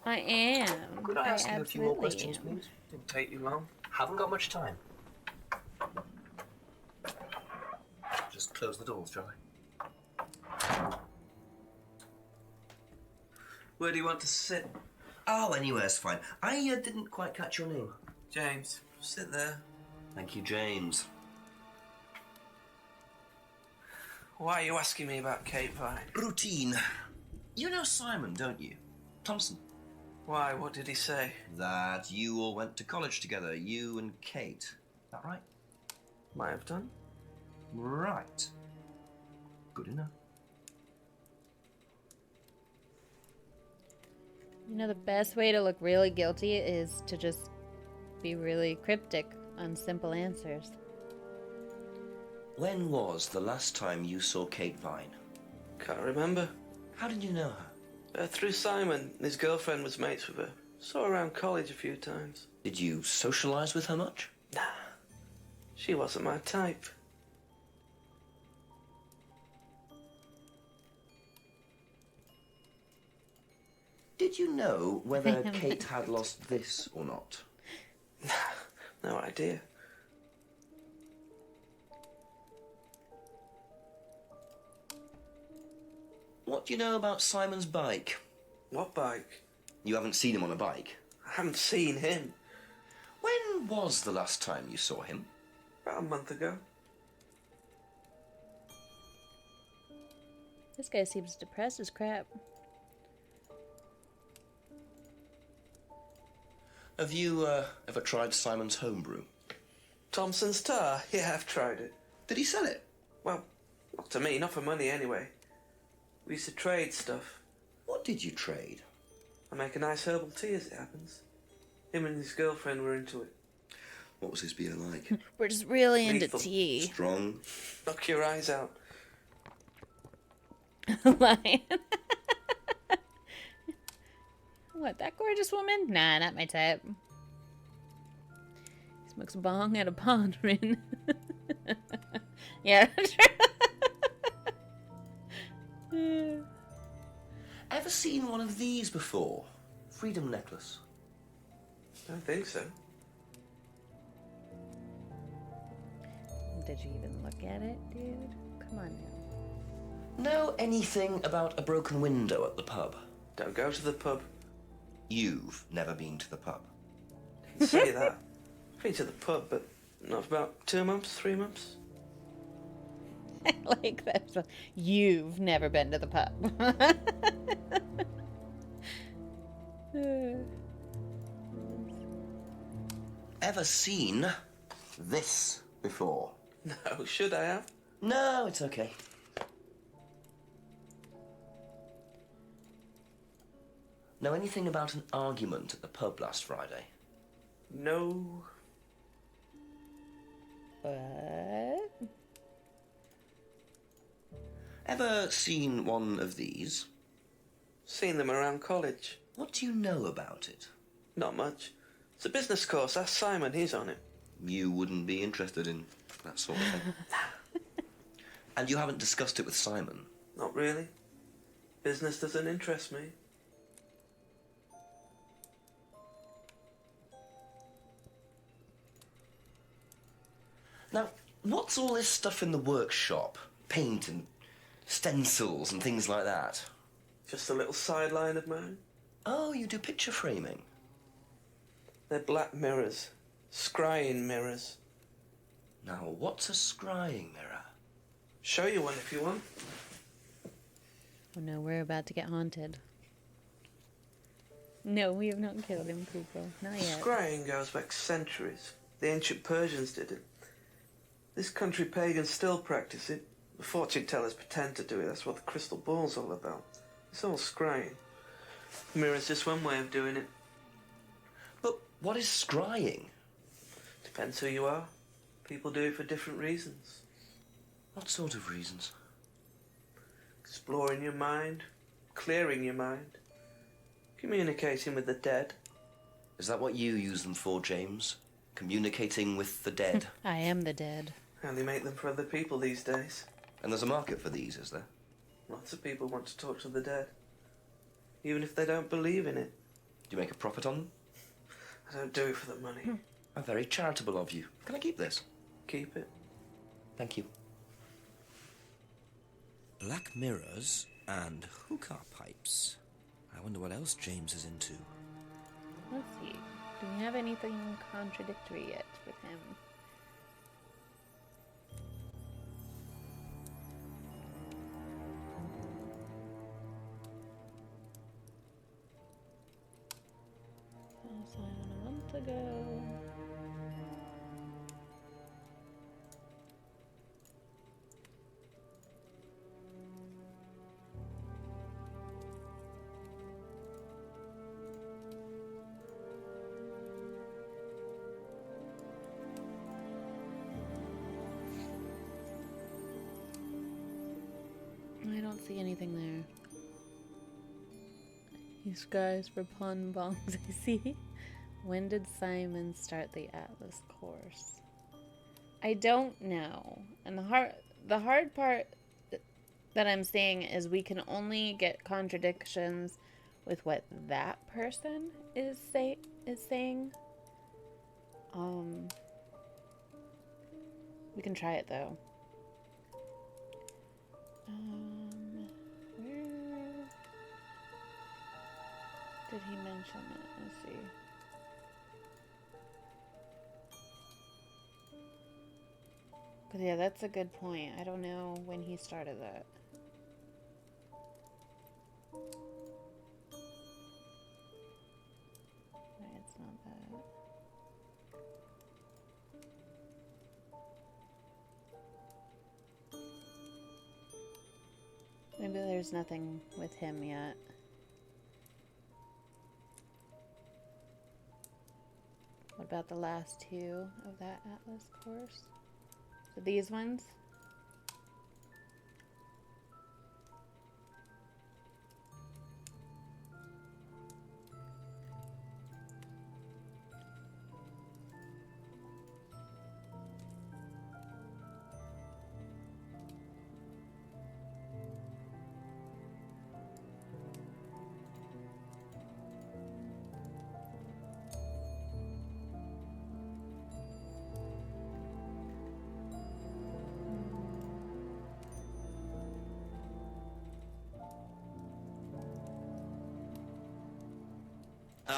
I am. Could I ask you a few more absolutely questions, am. please? Didn't take you long. Haven't got much time. Just close the doors, shall I? Where do you want to sit? Oh, anywhere's fine. I didn't quite catch your name. James, sit there. Thank you, James. Why are you asking me about Kate Vine? Routine. You know Simon, don't you? Thompson. Why? What did he say? That you all went to college together, you and Kate. Is that right? Might have done. Right. Good enough. You know, the best way to look really guilty is to just be really cryptic on simple answers. When was the last time you saw Kate Vine? Can't remember. How did you know her? Through Simon. His girlfriend was mates with her. Saw her around college a few times. Did you socialise with her much? Nah. She wasn't my type. Did you know whether Kate had lost this or not? No idea. What do you know about Simon's bike? What bike? You haven't seen him on a bike? I haven't seen him. When was the last time you saw him? About a month ago. This guy seems depressed as crap. Have you ever tried Simon's homebrew? Thompson's tar? Yeah, I've tried it. Did he sell it? Well, not to me, not for money anyway. We used to trade stuff. What did you trade? I make a nice herbal tea as it happens. Him and his girlfriend were into it. What was his beer like? We're just really into Lethal. tea. Strong? Knock your eyes out. Lion. What, that gorgeous woman? Nah, not my type. He smokes a bong at a pond rin. Yeah, true. Ever seen one of these before? Freedom necklace. I don't think so. Did you even look at it, dude? Come on now. Know anything about a broken window at the pub? Don't go to the pub. You've never been to the pub. Didn't say that. I've been to the pub, but not for about 2 months, 3 months. I like that. You've never been to the pub. Ever seen this before? No, should I have? No, it's okay. Know anything about an argument at the pub last Friday? No. What? Ever seen one of these? Seen them around college. What do you know about it? Not much. It's a business course. Ask Simon, he's on it. You wouldn't be interested in that sort of thing. And you haven't discussed it with Simon? Not really. Business doesn't interest me. Now, what's all this stuff in the workshop? Paint and stencils and things like that? Just a little sideline of mine. Oh, you do picture framing? They're black mirrors. Scrying mirrors. Now, what's a scrying mirror? Show you one if you want. Oh no, we're about to get haunted. No, we have not killed him, people. Not yet. Scrying goes back centuries. The ancient Persians did it. This country pagans still practice it. The fortune tellers pretend to do it. That's what the crystal ball's all about. It's all scrying. The mirror's just one way of doing it. But what is scrying? Depends who you are. People do it for different reasons. What sort of reasons? Exploring your mind, clearing your mind, communicating with the dead. Is that what you use them for, James? Communicating with the dead? I am the dead. How they make them for other people these days. And there's a market for these, is there? Lots of people want to talk to the dead, even if they don't believe in it. Do you make a profit on them? I don't do it for the money. How very charitable of you. Can I keep this? Keep it. Thank you. Black mirrors and hookah pipes. I wonder what else James is into. Let's see. Do we have anything contradictory yet with him? A month ago. I don't see anything there. These guys for pun bongs, I see. When did Simon start the Atlas course? I don't know. And the hard part that I'm saying is we can only get contradictions with what that person is saying. We can try it though. Where did he mention it? Let's see. Because yeah, that's a good point. I don't know when he started that. No, it's not that. Maybe there's nothing with him yet. What about the last two of that Atlas course? So these ones?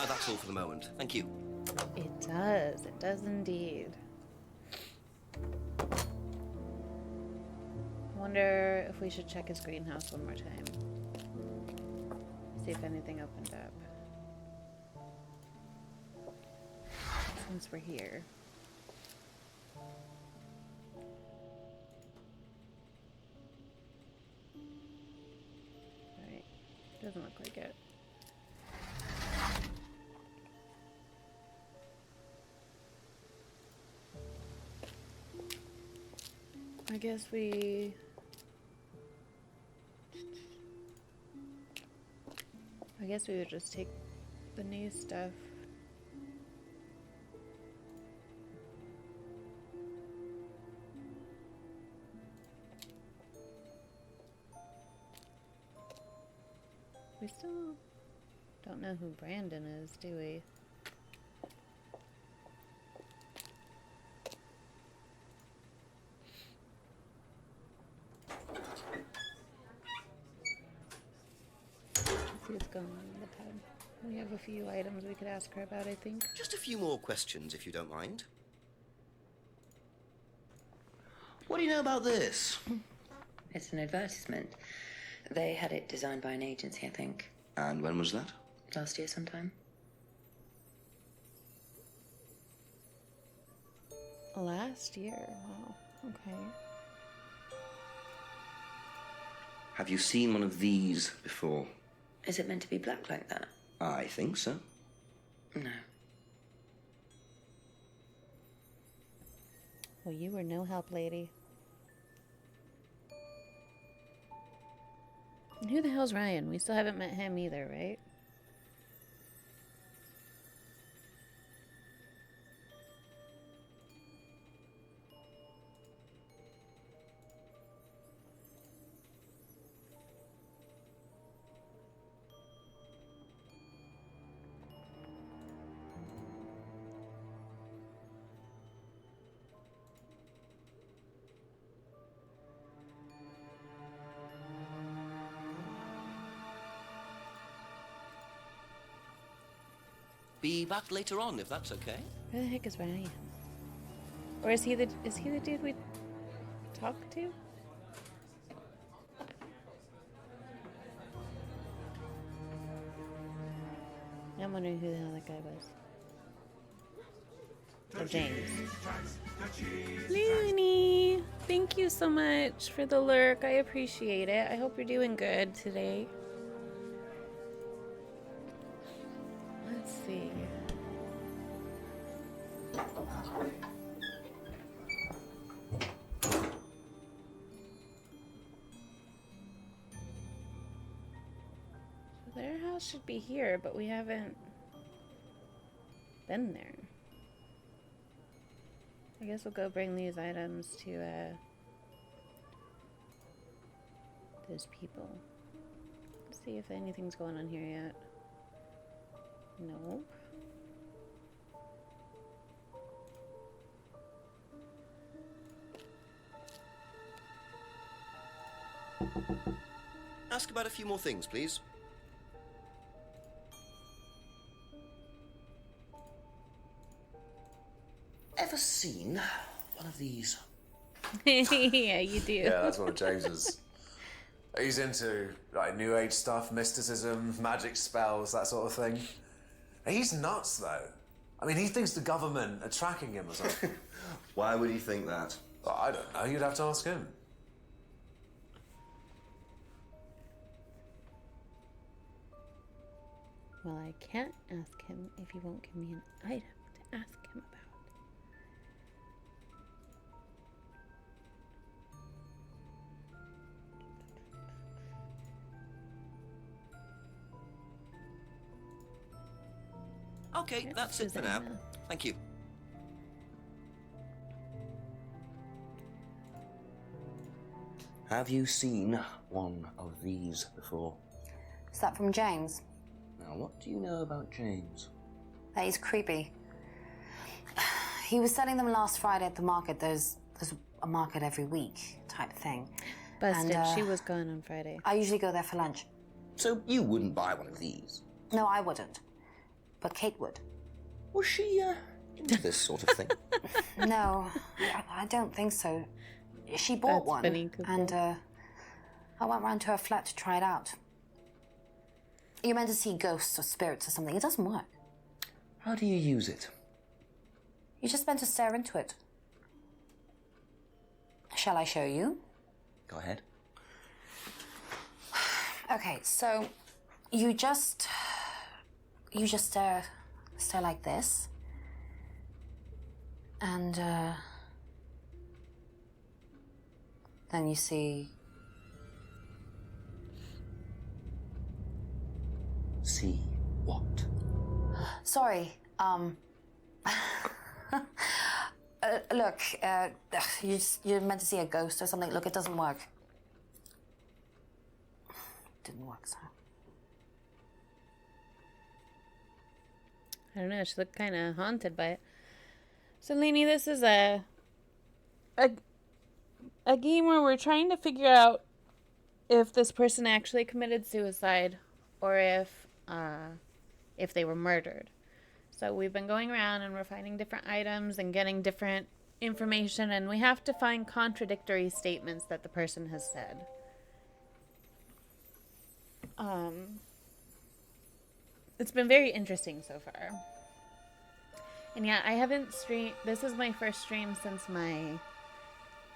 That's all for the moment. Thank you. It does. It does indeed. I wonder if we should check his greenhouse one more time. See if anything opened up. Since we're here. Right. Doesn't look like it. I guess we would just take the new stuff. We still don't know who Brandon is, do we? See what's going on in the pub. We have a few items we could ask her about, I think. Just a few more questions, if you don't mind. What do you know about this? It's an advertisement. They had it designed by an agency, I think. And when was that? Last year sometime. Last year? Wow. Okay. Have you seen one of these before? Is it meant to be black like that? I think so. No. Well, you were no help, lady. And who the hell's Ryan? We still haven't met him either, right? Be back later on, if that's okay. Where the heck is Ryan? Or is he the dude we talked to? I'm wondering who the hell that guy was. Oh, James. Looney! Thank you so much for the lurk. I appreciate it. I hope you're doing good today. Let's see. So their house should be here, but we haven't been there. I guess we'll go bring these items to those people. Let's see if anything's going on here yet. No. Ask about a few more things, please. Ever seen one of these? Yeah, you do. Yeah, that's one of James's. He's into like New Age stuff, mysticism, magic spells, that sort of thing. He's nuts, though. I mean, he thinks the government are tracking him or something. Why would he think that? Well, I don't know. You'd have to ask him. Well, I can't ask him if he won't give me an item to ask him about. Okay, that's it for now. Thank you. Have you seen one of these before? Is that from James? Now, what do you know about James? That he's creepy. He was selling them last Friday at the market. There's a market every week type thing. Busted. And, she was gone on Friday. I usually go there for lunch. So you wouldn't buy one of these? No, I wouldn't. But Kate would. Was she, into this sort of thing? No, I don't think so. She bought one, funny, Cooper. and I went round to her flat to try it out. You're meant to see ghosts or spirits or something. It doesn't work. How do you use it? You're just meant to stare into it. Shall I show you? Go ahead. Okay, so you just stare like this, and then you see. See what? Sorry, look, you're meant to see a ghost or something. Look, it doesn't work. Didn't work, so. I don't know. She looked kind of haunted by it. So, Lainey, this is a game where we're trying to figure out if this person actually committed suicide or if they were murdered. So we've been going around and we're finding different items and getting different information, and we have to find contradictory statements that the person has said. It's been very interesting so far. And yeah, I haven't streamed. This is my first stream since my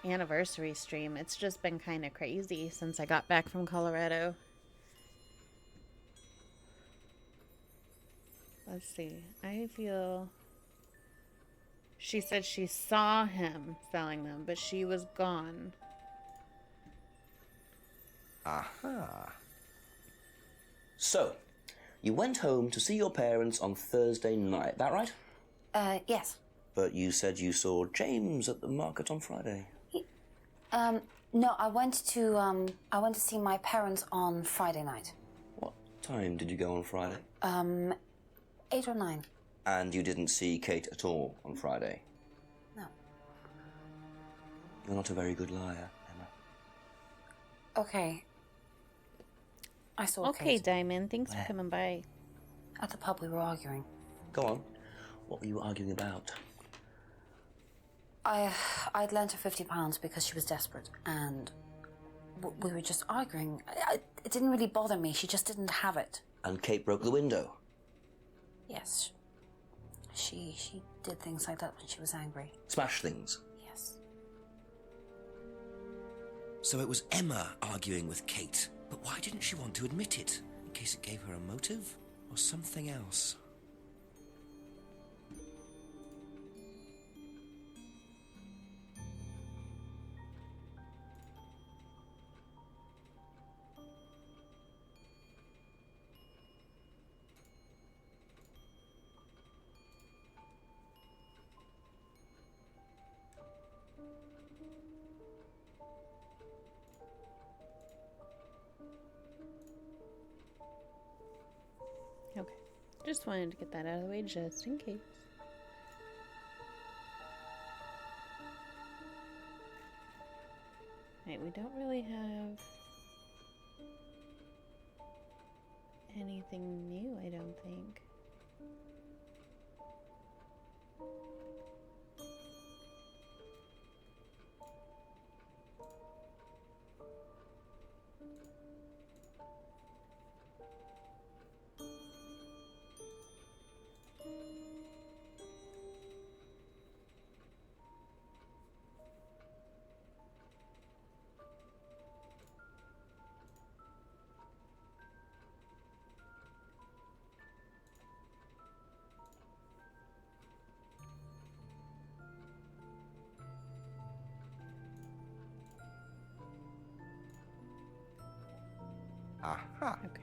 anniversary stream. It's just been kind of crazy since I got back from Colorado. Let's see. I feel... She said she saw him selling them, but she was gone. Aha. So, you went home to see your parents on Thursday night, that right? Yes. But you said you saw James at the market on Friday. No, I went to see my parents on Friday night. What time did you go on Friday? 8 or 9. And you didn't see Kate at all on Friday? No. You're not a very good liar, Emma. Okay. I saw Okay, Kate. Diamond. Thanks for coming by. At the pub, we were arguing. Go on. What were you arguing about? I'd lent her £50 because she was desperate, and we were just arguing. It didn't really bother me. She just didn't have it. And Kate broke the window? Yes. She did things like that when she was angry. Smash things? Yes. So it was Emma arguing with Kate, but why didn't she want to admit it? In case it gave her a motive? Or something else? Just wanted to get that out of the way just in case. Right, we don't really have anything new, I don't think. Aha. Okay.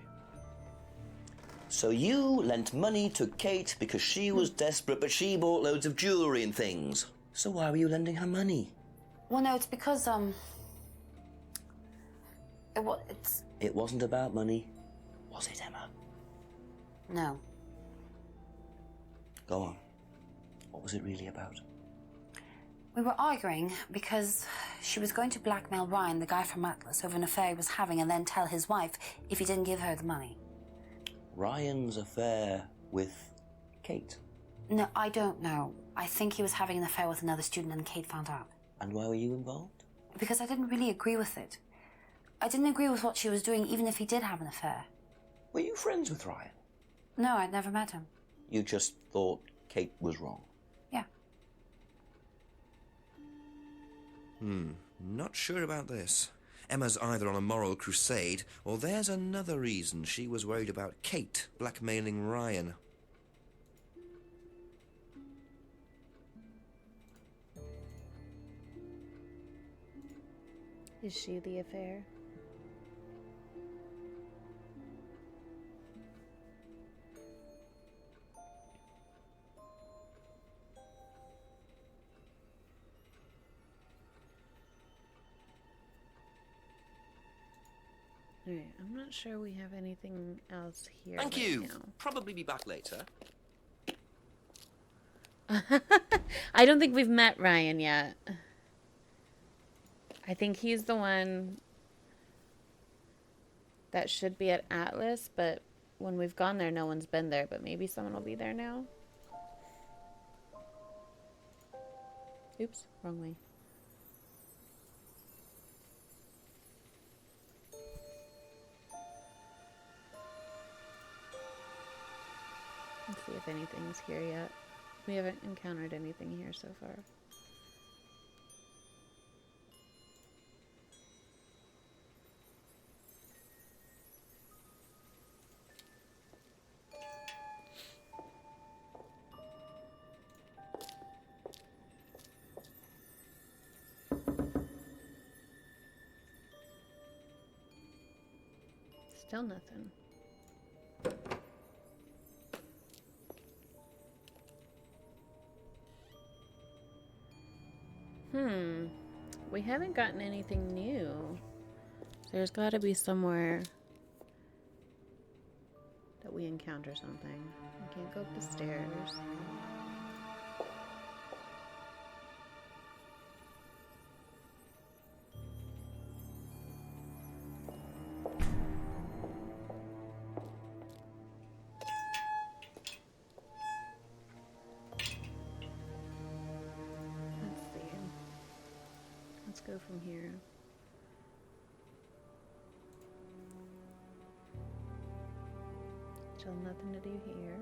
So you lent money to Kate because she was desperate, but she bought loads of jewellery and things. So why were you lending her money? Well, no, it's because, It wasn't about money, was it, Emma? No. Go on. What was it really about? We were arguing because she was going to blackmail Ryan, the guy from Atlas, over an affair he was having, and then tell his wife if he didn't give her the money. Ryan's affair with Kate? No, I don't know. I think he was having an affair with another student and Kate found out. And why were you involved? Because I didn't really agree with it. I didn't agree with what she was doing, even if he did have an affair. Were you friends with Ryan? No, I'd never met him. You just thought Kate was wrong? Yeah. Not sure about this. Emma's either on a moral crusade, or there's another reason she was worried about Kate blackmailing Ryan. Is she the affair? Alright, I'm not sure we have anything else here. Thank right you. now. Probably be back later. I don't think we've met Ryan yet. I think he's the one that should be at Atlas, but when we've gone there, no one's been there, but maybe someone will be there now. Oops, wrong way. Let's see if anything's here yet. We haven't encountered anything here so far. Still nothing. We haven't gotten anything new. There's got to be somewhere that we encounter something. We can't go up the stairs. Let's go from here. Still nothing to do here.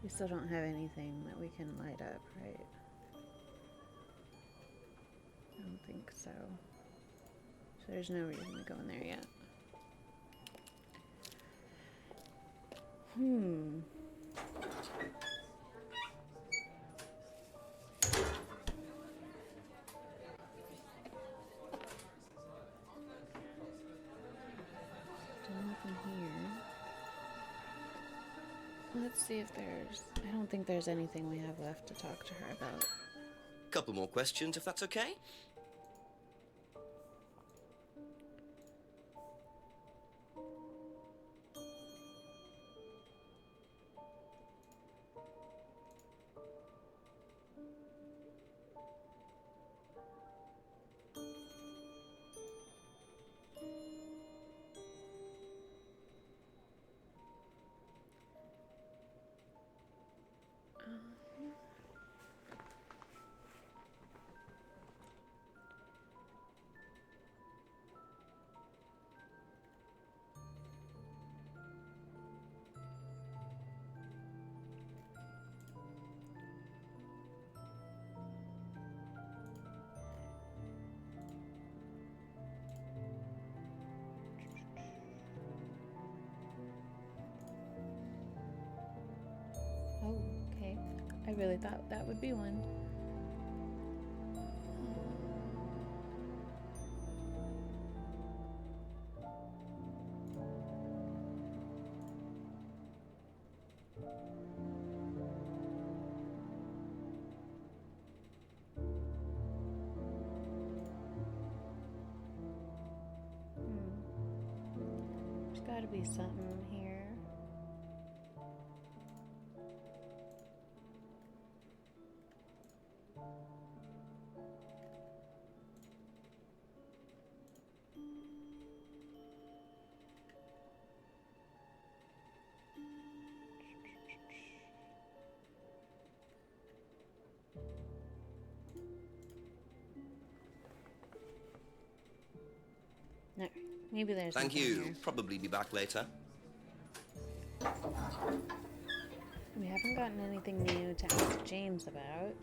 We still don't have anything that we can light up, right? I don't think so. So there's no reason to go in there yet. Still nothing here. Let's see if there's... I don't think there's anything we have left to talk to her about. Couple more questions, if that's okay? Oh, okay. I really thought that would be one. There's gotta be something here. No, maybe there's Thank something you. here. Probably be back later. We haven't gotten anything new to ask James about.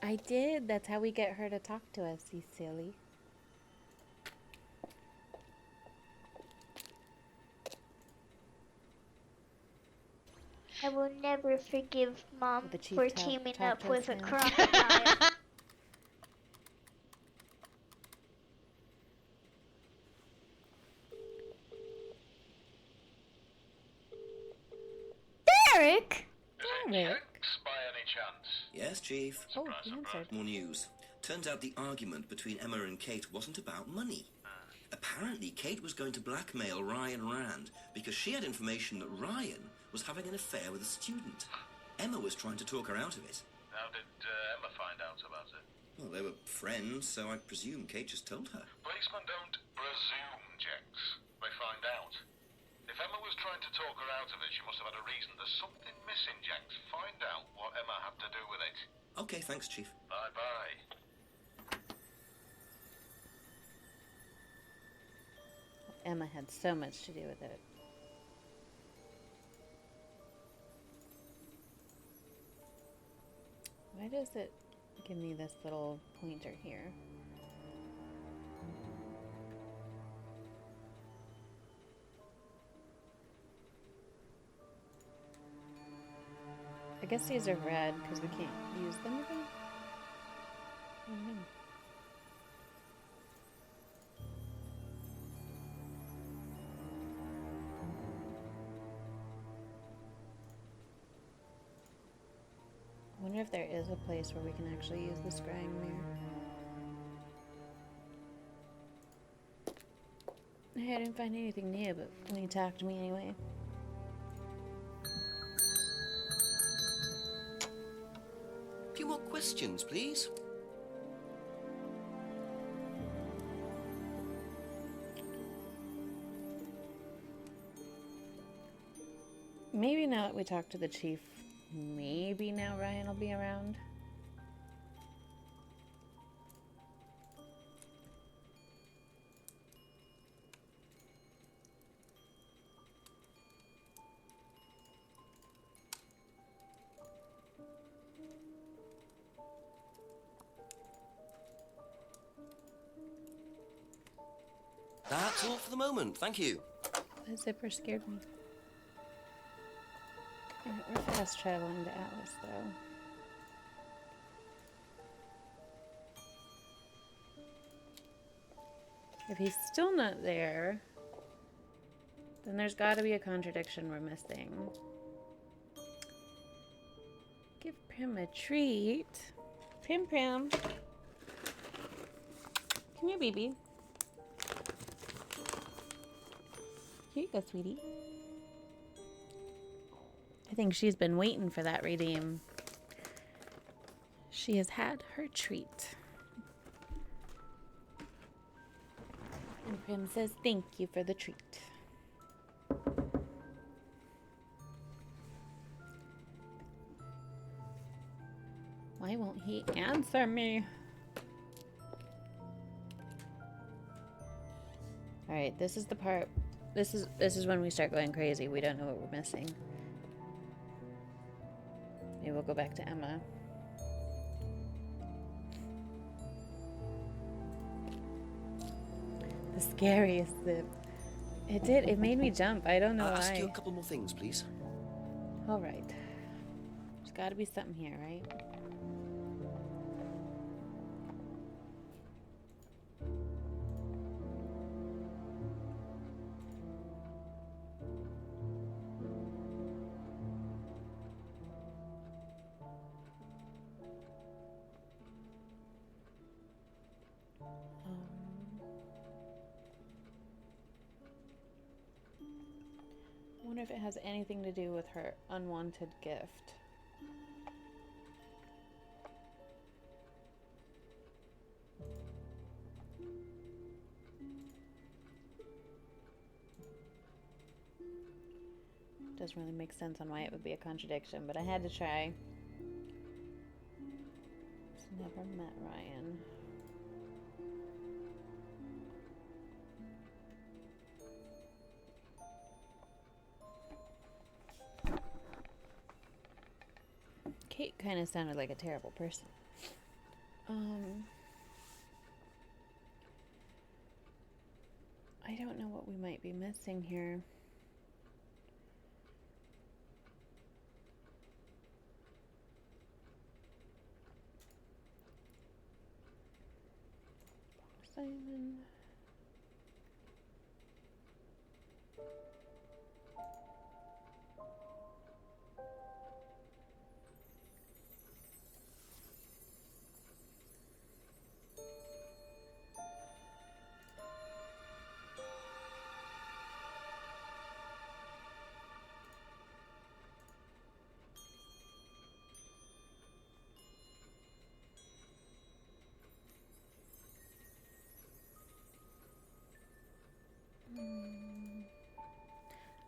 I did. That's how we get her to talk to us, you silly. I will never forgive Mom The chief for talk teaming to up us with a now. crocodile. Derek! Derek? By any chance? Yes, Chief. Oh, he answered. More news. Turns out the argument between Emma and Kate wasn't about money. Apparently, Kate was going to blackmail Ryan Rand because she had information that Ryan was having an affair with a student. Emma was trying to talk her out of it. How did Emma find out about it? Well, they were friends, so I presume Kate just told her. Policemen don't presume, Jenks. They find out. If Emma was trying to talk her out of it, she must have had a reason. There's something missing, Jenks. Find out what Emma had to do with it. Okay, thanks, Chief. Bye-bye. Emma had so much to do with it. Why does it give me this little pointer here? I guess these are red because we can't use them again. I don't know. I wonder if there is a place where we can actually use the scrying mirror. Hey, I didn't find anything new, but when he talked to me anyway. A few more questions, please. Maybe now that we talked to the chief, maybe now Ryan will be around. That's all for the moment, thank you. The zipper scared me. Alright, we're fast traveling to Atlas, though. If he's still not there, then there's got to be a contradiction we're missing. Give Prim a treat. Prim Prim. Come here, baby. Here you go, sweetie. I think she's been waiting for that redeem. She has had her treat. And Prim says thank you for the treat. Why won't he answer me? Alright, this is the part. This is when we start going crazy. We don't know what we're missing. Maybe we'll go back to Emma. The scariest. It made me jump. I don't know I'll why. ask you a couple more things, please. Alright. There's gotta be something here, right? I wonder if it has anything to do with her unwanted gift. Doesn't really make sense on why it would be a contradiction, but I had to try. Just never met Ryan. Kate kind of sounded like a terrible person. I don't know what we might be missing here. Simon.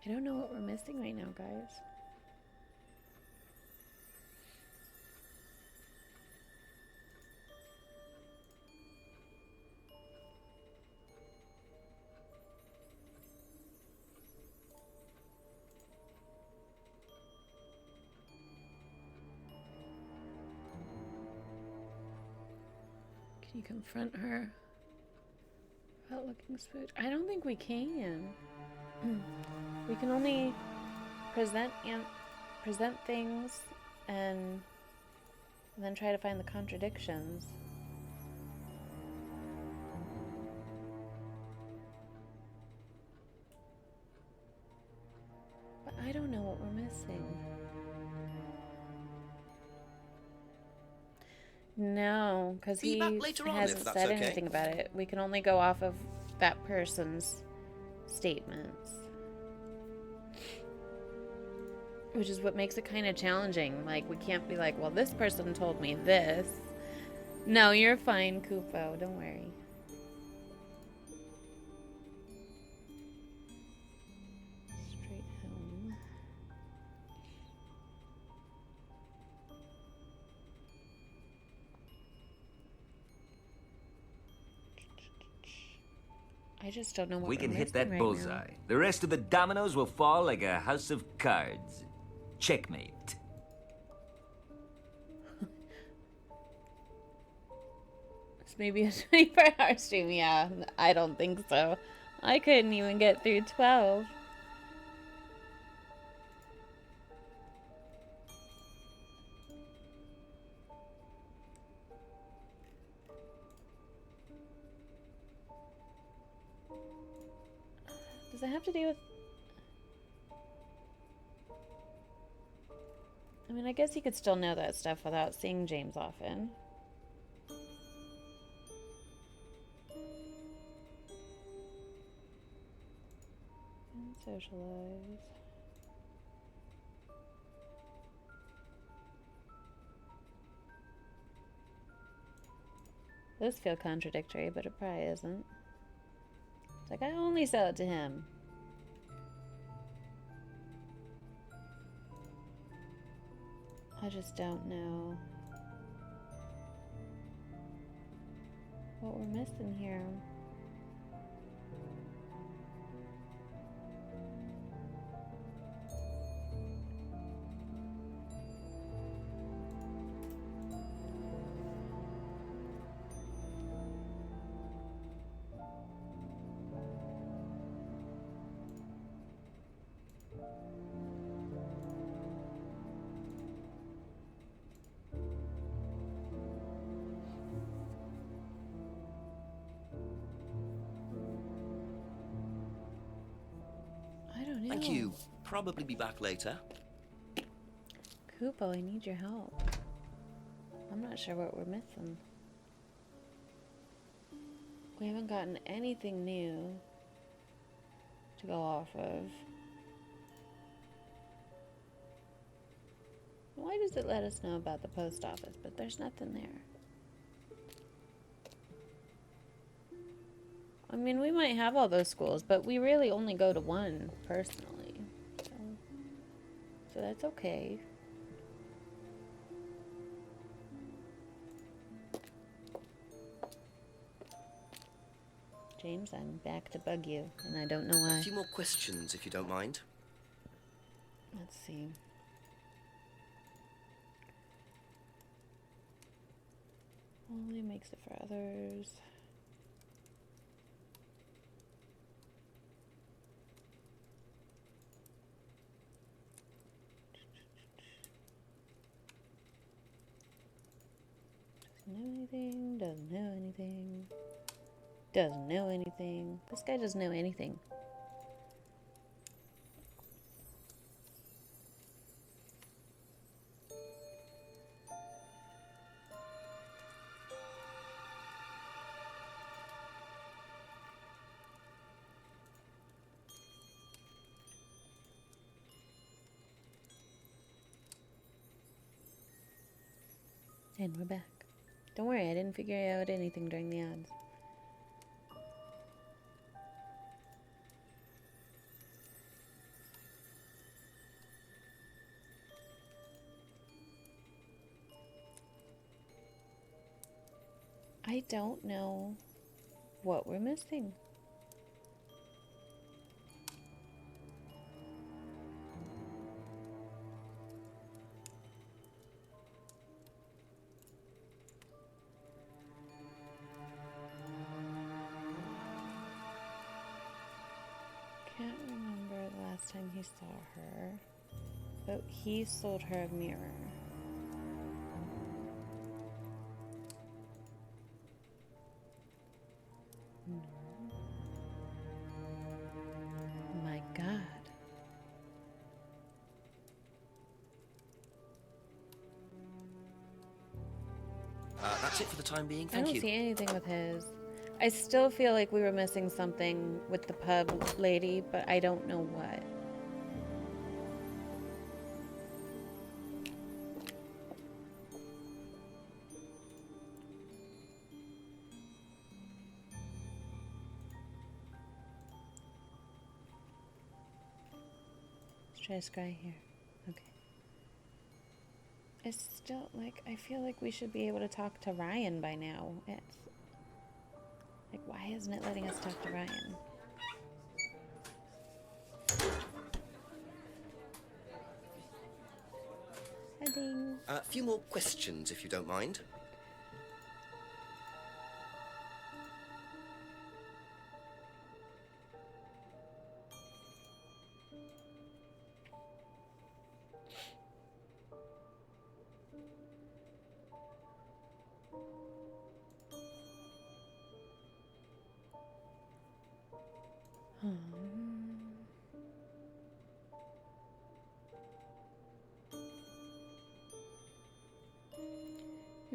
I don't know what we're missing right now, guys. Can you confront her without looking spooked? I don't think we can. We can only present things and then try to find the contradictions. But I don't know what we're missing. No, because he hasn't said anything about it. We can only go off of that person's statements. Which is what makes it kind of challenging. Like, we can't be like, well, this person told me this. No, you're fine, Kupo. Don't worry. Straight home. I just don't know what We we're can hit missing that right bullseye. now. The rest of the dominoes will fall like a house of cards. Checkmate. It's maybe a 24-hour stream. Yeah, I don't think so. I couldn't even get through 12. Does it have to do with... I mean, I guess you could still know that stuff without seeing James often. And socialize. Those feel contradictory, but it probably isn't. It's like, I only sell it to him. I just don't know what we're missing here. Thank you. Probably be back later. Kupo, I need your help. I'm not sure what we're missing. We haven't gotten anything new to go off of. Why does it let us know about the post office, but there's nothing there? I mean, we might have all those schools, but we really only go to one personally. So that's okay. James, I'm back to bug you, and I don't know why. A few more questions, if you don't mind. Let's see. Only makes it for others. Doesn't know anything, doesn't know anything, doesn't know anything. This guy doesn't know anything. And we're back. Don't worry, I didn't figure out anything during the odds. I don't know what we're missing. Can't remember the last time he saw her, but he sold her a mirror. No. My God. That's it for the time being. I Thank don't you. see anything with his. I still feel like we were missing something with the pub lady, but I don't know what. Let's try a scry here. Okay. It's still, like, I feel like we should be able to talk to Ryan by now. It's... like, why isn't it letting us talk to Ryan? Heading. A few more questions, if you don't mind.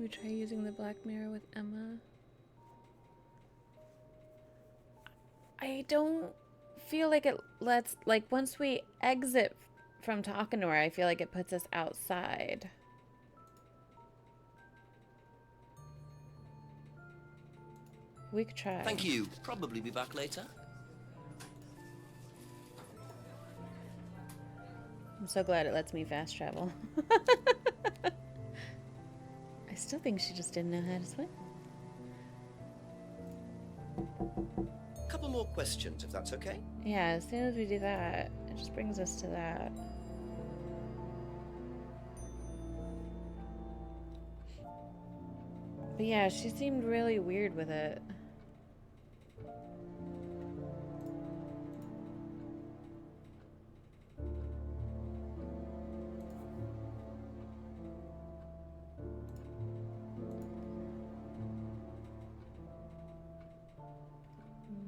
Maybe try using the Black Mirror with Emma. I don't feel like it lets, like, once we exit from talking to her, I feel like it puts us outside. We could try. Thank you. Probably be back later. I'm so glad it lets me fast travel. I still think she just didn't know how to swim. Couple more questions, if that's okay. Yeah, as soon as we do that, it just brings us to that. But yeah, she seemed really weird with it.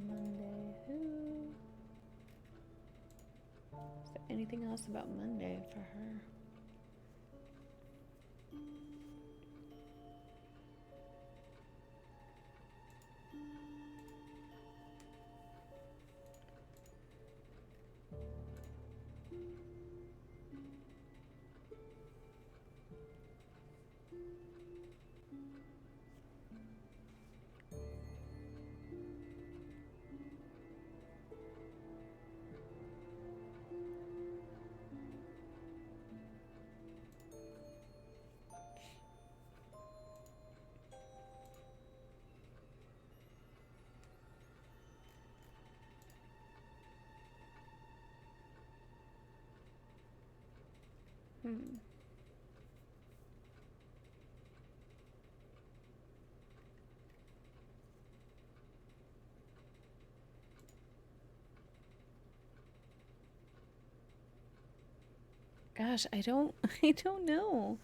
Monday, who? Is there anything else about Monday for her? Gosh, I don't know.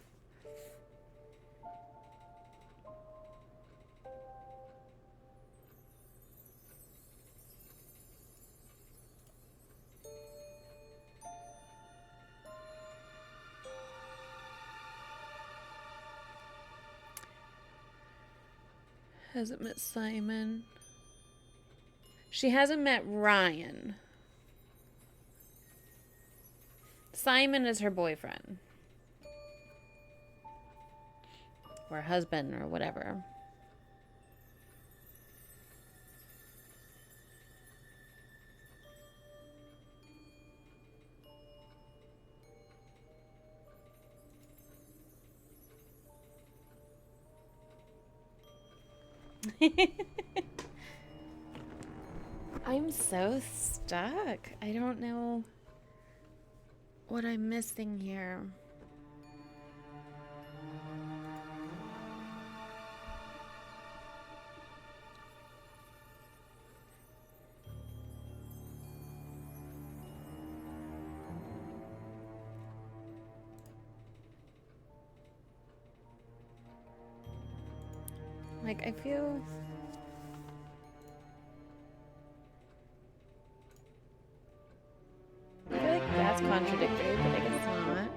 Hasn't met Simon. She hasn't met Ryan. Simon is her boyfriend. Or husband or whatever. I'm so stuck. I don't know what I'm missing here. Like, I feel like that's contradictory, but I guess not.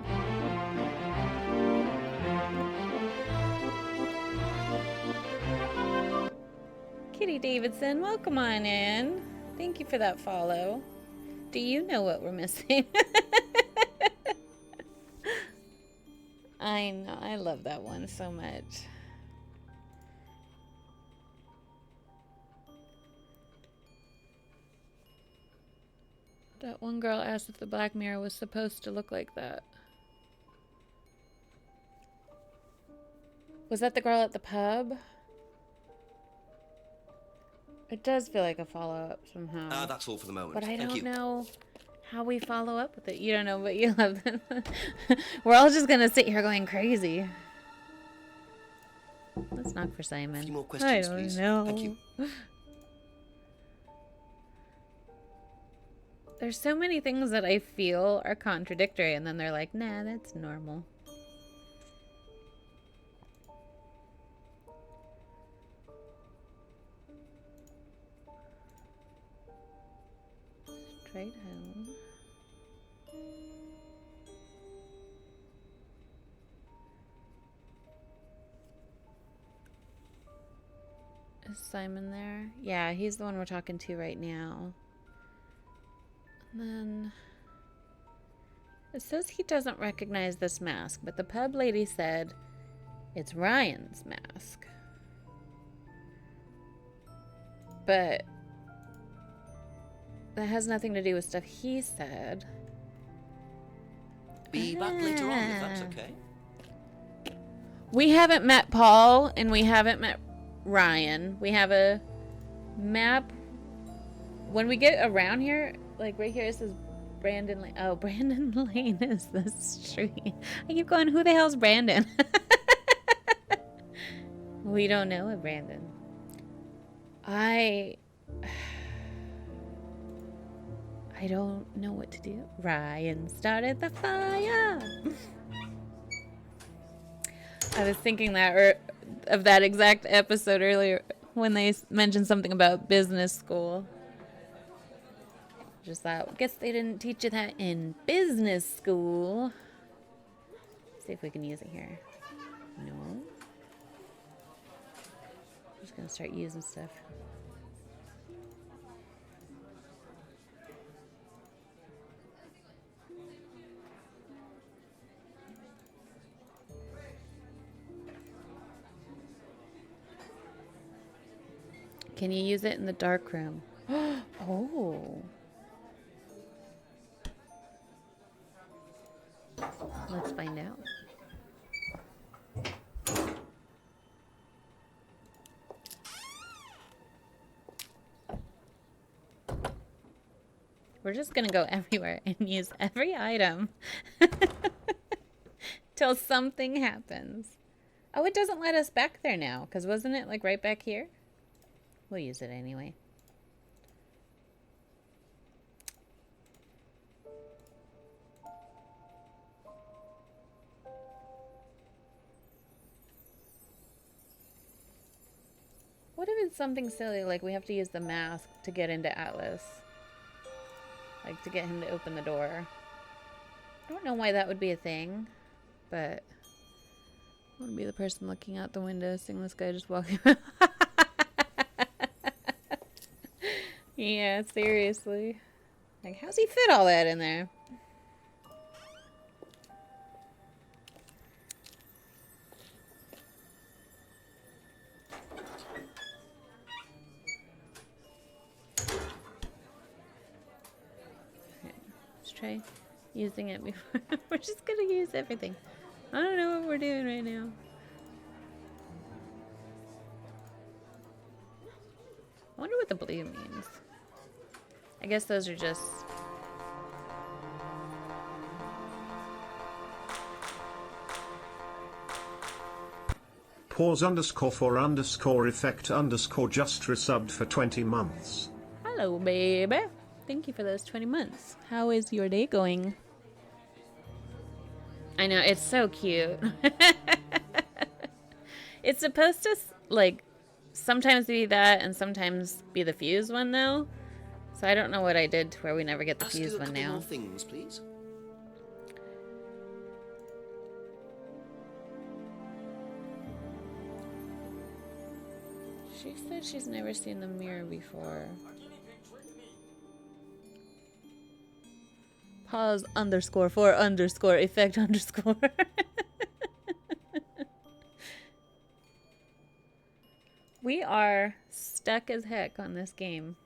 Kitty Davidson, welcome on in. Thank you for that follow. Do you know what we're missing? I know, I love that one so much. That one girl asked if the Black Mirror was supposed to look like that. Was that the girl at the pub? It does feel like a follow-up somehow. That's all for the moment. But I Thank don't you. know how we follow up with it. You don't know, but you love them. We're all just gonna sit here going crazy. Let's knock for Simon. A few more questions, I don't please. know. Thank you. There's so many things that I feel are contradictory, and then they're like, nah, that's normal. Straight home. Simon there? Yeah, he's the one we're talking to right now. And then it says he doesn't recognize this mask, but the pub lady said it's Ryan's mask. But that has nothing to do with stuff he said. Be back later on if that's okay. We haven't met Paul and we haven't met Ryan. We have a map. When we get around here, like right here, it says Brandon Lane. Oh, Brandon Lane is the street. I keep going, who the hell's Brandon? We don't know a Brandon. I don't know what to do. Ryan started the fire. I was thinking of that exact episode earlier when they mentioned something about business school. Just thought, guess they didn't teach you that in business school. See if we can use it here. No. I'm just gonna start using stuff. Can you use it in the dark room? Oh. Let's find out. We're just gonna go everywhere and use every item till something happens. Oh, it doesn't let us back there now, because wasn't it like right back here? We'll use it anyway. What if it's something silly, like we have to use the mask to get into Atlas? Like to get him to open the door. I don't know why that would be a thing, but I want to be the person looking out the window seeing this guy just walking around. Yeah, seriously. Like, how's he fit all that in there? Okay, let's try using it before. We're just gonna use everything. I don't know what we're doing right now. I wonder what the blue means. I guess those are just... Pause underscore for underscore effect underscore just resubbed for 20 months. Hello, baby. Thank you for those 20 months. How is your day going? I know, it's so cute. It's supposed to, like, sometimes be that and sometimes be the fuse one, though. So I don't know what I did to where we never get the fuse one now. More things, please. She said she's never seen the mirror before. Pause underscore for underscore effect underscore. We are stuck as heck on this game.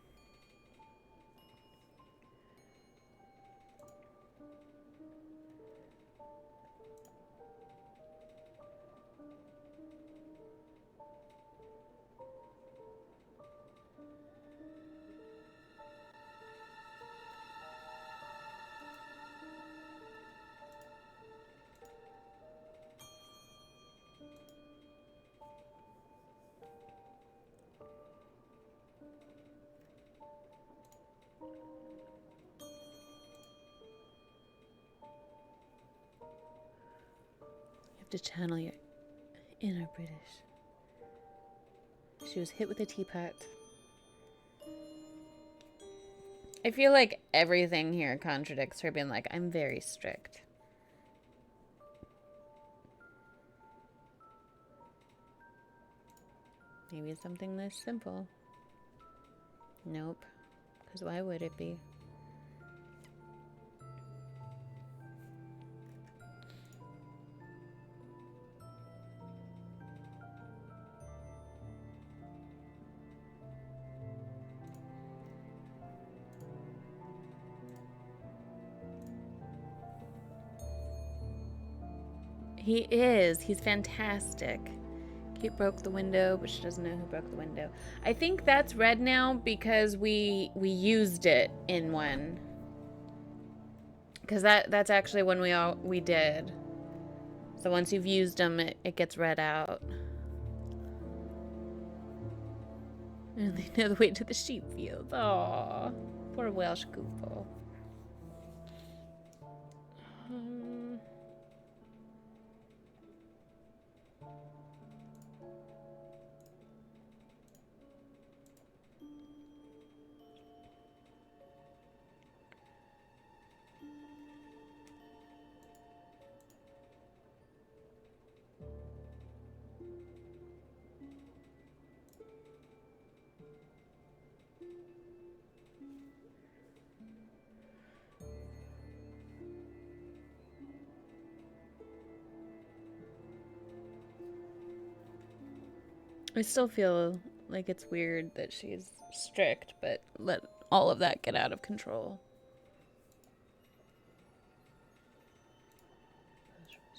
To channel your inner British. She was hit with a teapot. I feel like everything here contradicts her being like, I'm very strict. Maybe it's something this simple. Nope. Because why would it be? He is. He's fantastic. Kate broke the window, but she doesn't know who broke the window. I think that's red now because we used it in one. Because that's actually when we did. So once you've used them, it gets read out. And they know the way to the sheep field. Aww, poor Welsh Goopo. I still feel like it's weird that she's strict, but let all of that get out of control.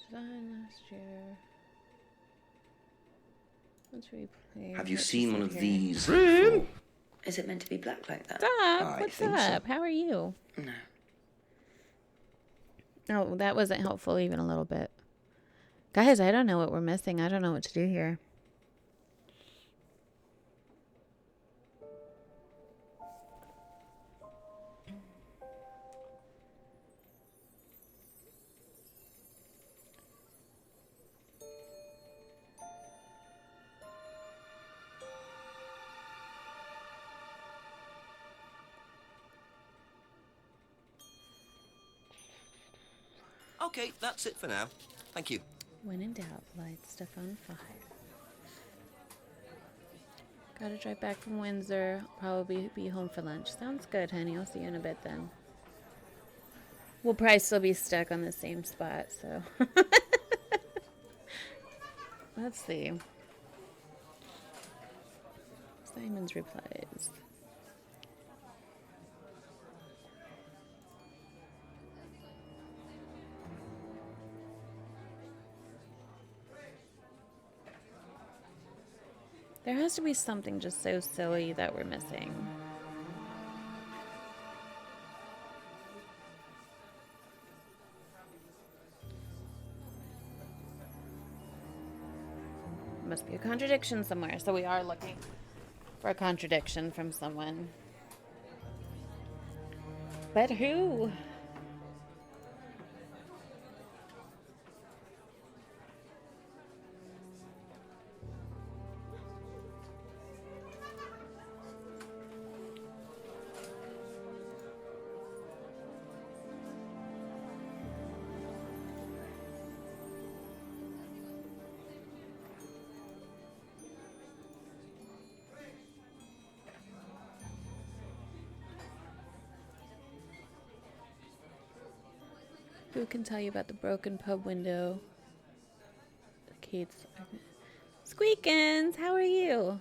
Design last year. Let's replay. Have you seen one of these? Is it meant to be black like that? Stop! What's up? How are you? No. Oh, that wasn't helpful even a little bit. Guys, I don't know what we're missing. I don't know what to do here. Okay, that's it for now. Thank you. When in doubt, light stuff on fire. Gotta drive back from Windsor. Probably be home for lunch. Sounds good, honey. I'll see you in a bit then. We'll probably still be stuck on the same spot, so. Let's see. Simon's replies. There has to be something just so silly that we're missing. Must be a contradiction somewhere. So we are looking for a contradiction from someone. But who? Who can tell you about the broken pub window? Kate's Squeakins, how are you?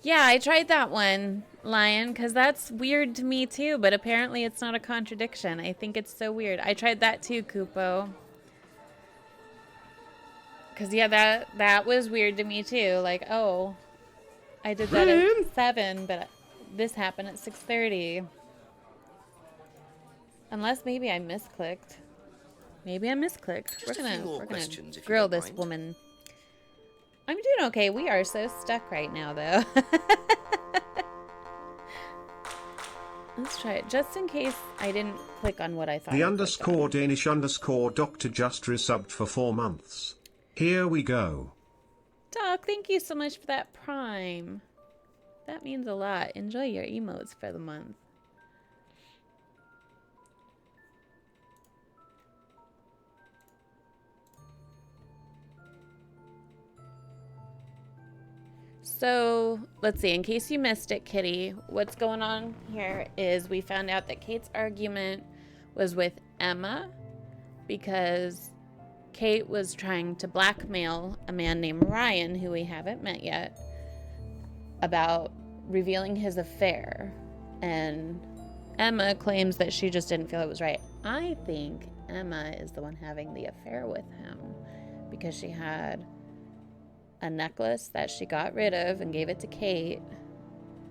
Yeah, I tried that one, Lion, because that's weird to me too, but apparently it's not a contradiction. I think it's so weird. I tried that too, Kupo. Because, yeah, that was weird to me too. Like, oh, I did that at 7, but this happened at 6:30. Unless maybe I misclicked. Maybe I misclicked. We're gonna grill this woman. I'm doing okay. We are so stuck right now, though. Let's try it, just in case I didn't click on what I thought. The underscore Danish underscore doctor just resubbed for 4 months. Here we go. Doc, thank you so much for that Prime. That means a lot. Enjoy your emotes for the month. So, let's see. In case you missed it, Kitty, what's going on here is we found out that Kate's argument was with Emma because Kate was trying to blackmail a man named Ryan, who we haven't met yet, about revealing his affair. And Emma claims that she just didn't feel it was right. I think Emma is the one having the affair with him because she had a necklace that she got rid of and gave it to Kate.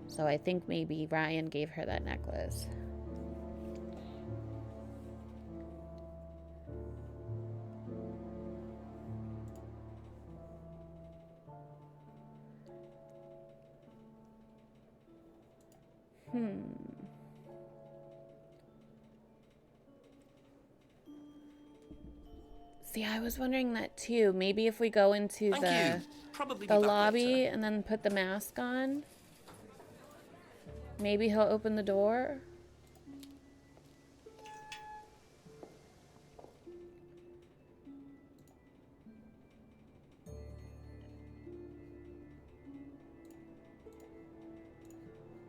So I think maybe Ryan gave her that necklace. See, I was wondering that too. Maybe if we go into the lobby and then put the mask on, maybe he'll open the door.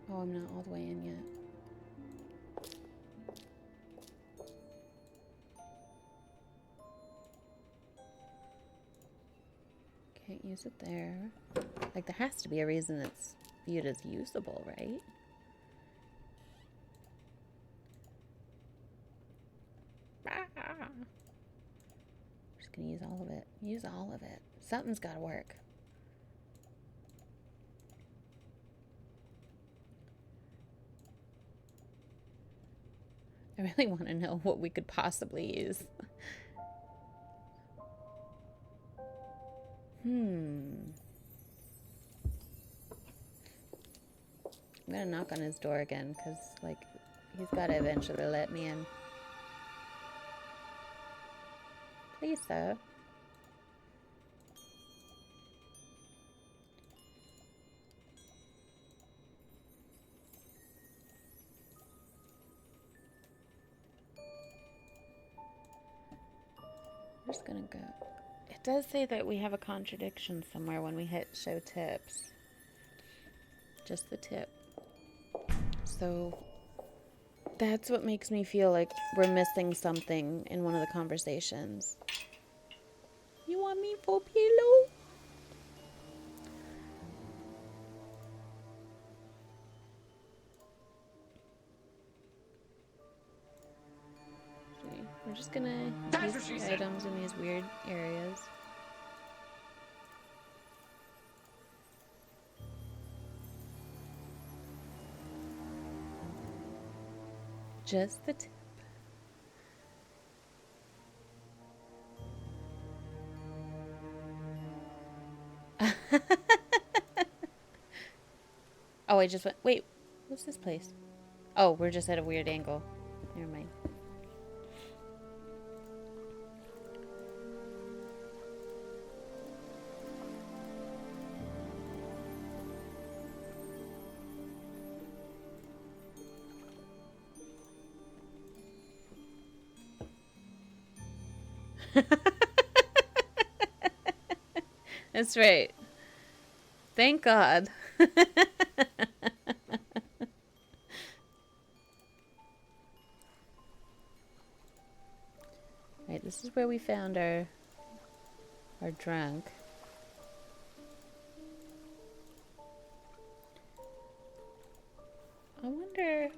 Oh, I'm not all the way in yet. Can't use it there. Like, there has to be a reason it's viewed as usable, right? Just gonna use all of it. Use all of it. Something's gotta work. I really want to know what we could possibly use. I'm gonna knock on his door again, because, like, he's gotta eventually let me in. Please, sir. I'm just gonna go. It does say that we have a contradiction somewhere when we hit show tips. Just the tip. So that's what makes me feel like we're missing something in one of the conversations. You want me for pillow? Okay, we're just gonna use the items in these weird areas. Just the tip. Oh, I just went. Wait, what's this place? Oh, we're just at a weird angle. Never mind. That's right. Thank God. Right, this is where we found our drunk. I wonder.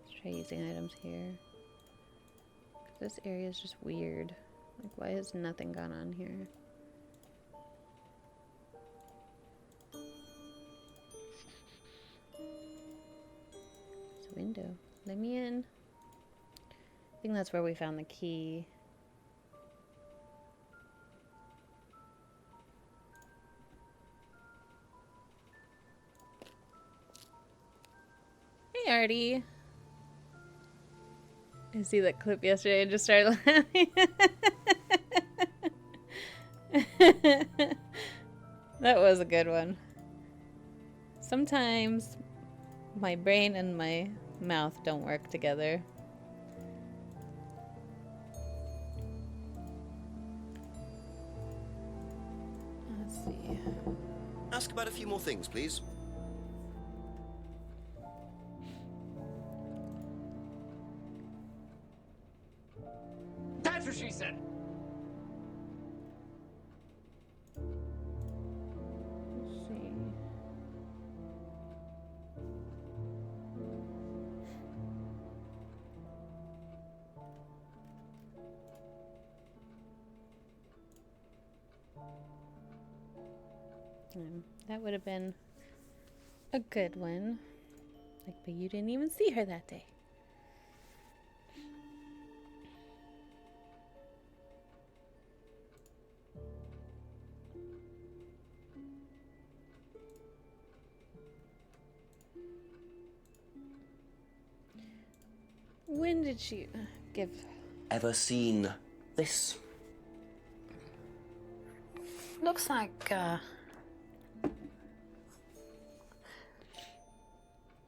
Let's try using items here. This area is just weird. Like, why has nothing gone on here? It's a window. Let me in. I think that's where we found the key. Hey, Artie. I see that clip yesterday and just started laughing. That was a good one. Sometimes my brain and my mouth don't work together. Let's see. Ask about a few more things, please. That's what she said. Let's see. That would have been a good one. Like, but you didn't even see her that day. When did she give? Ever seen this? Looks like,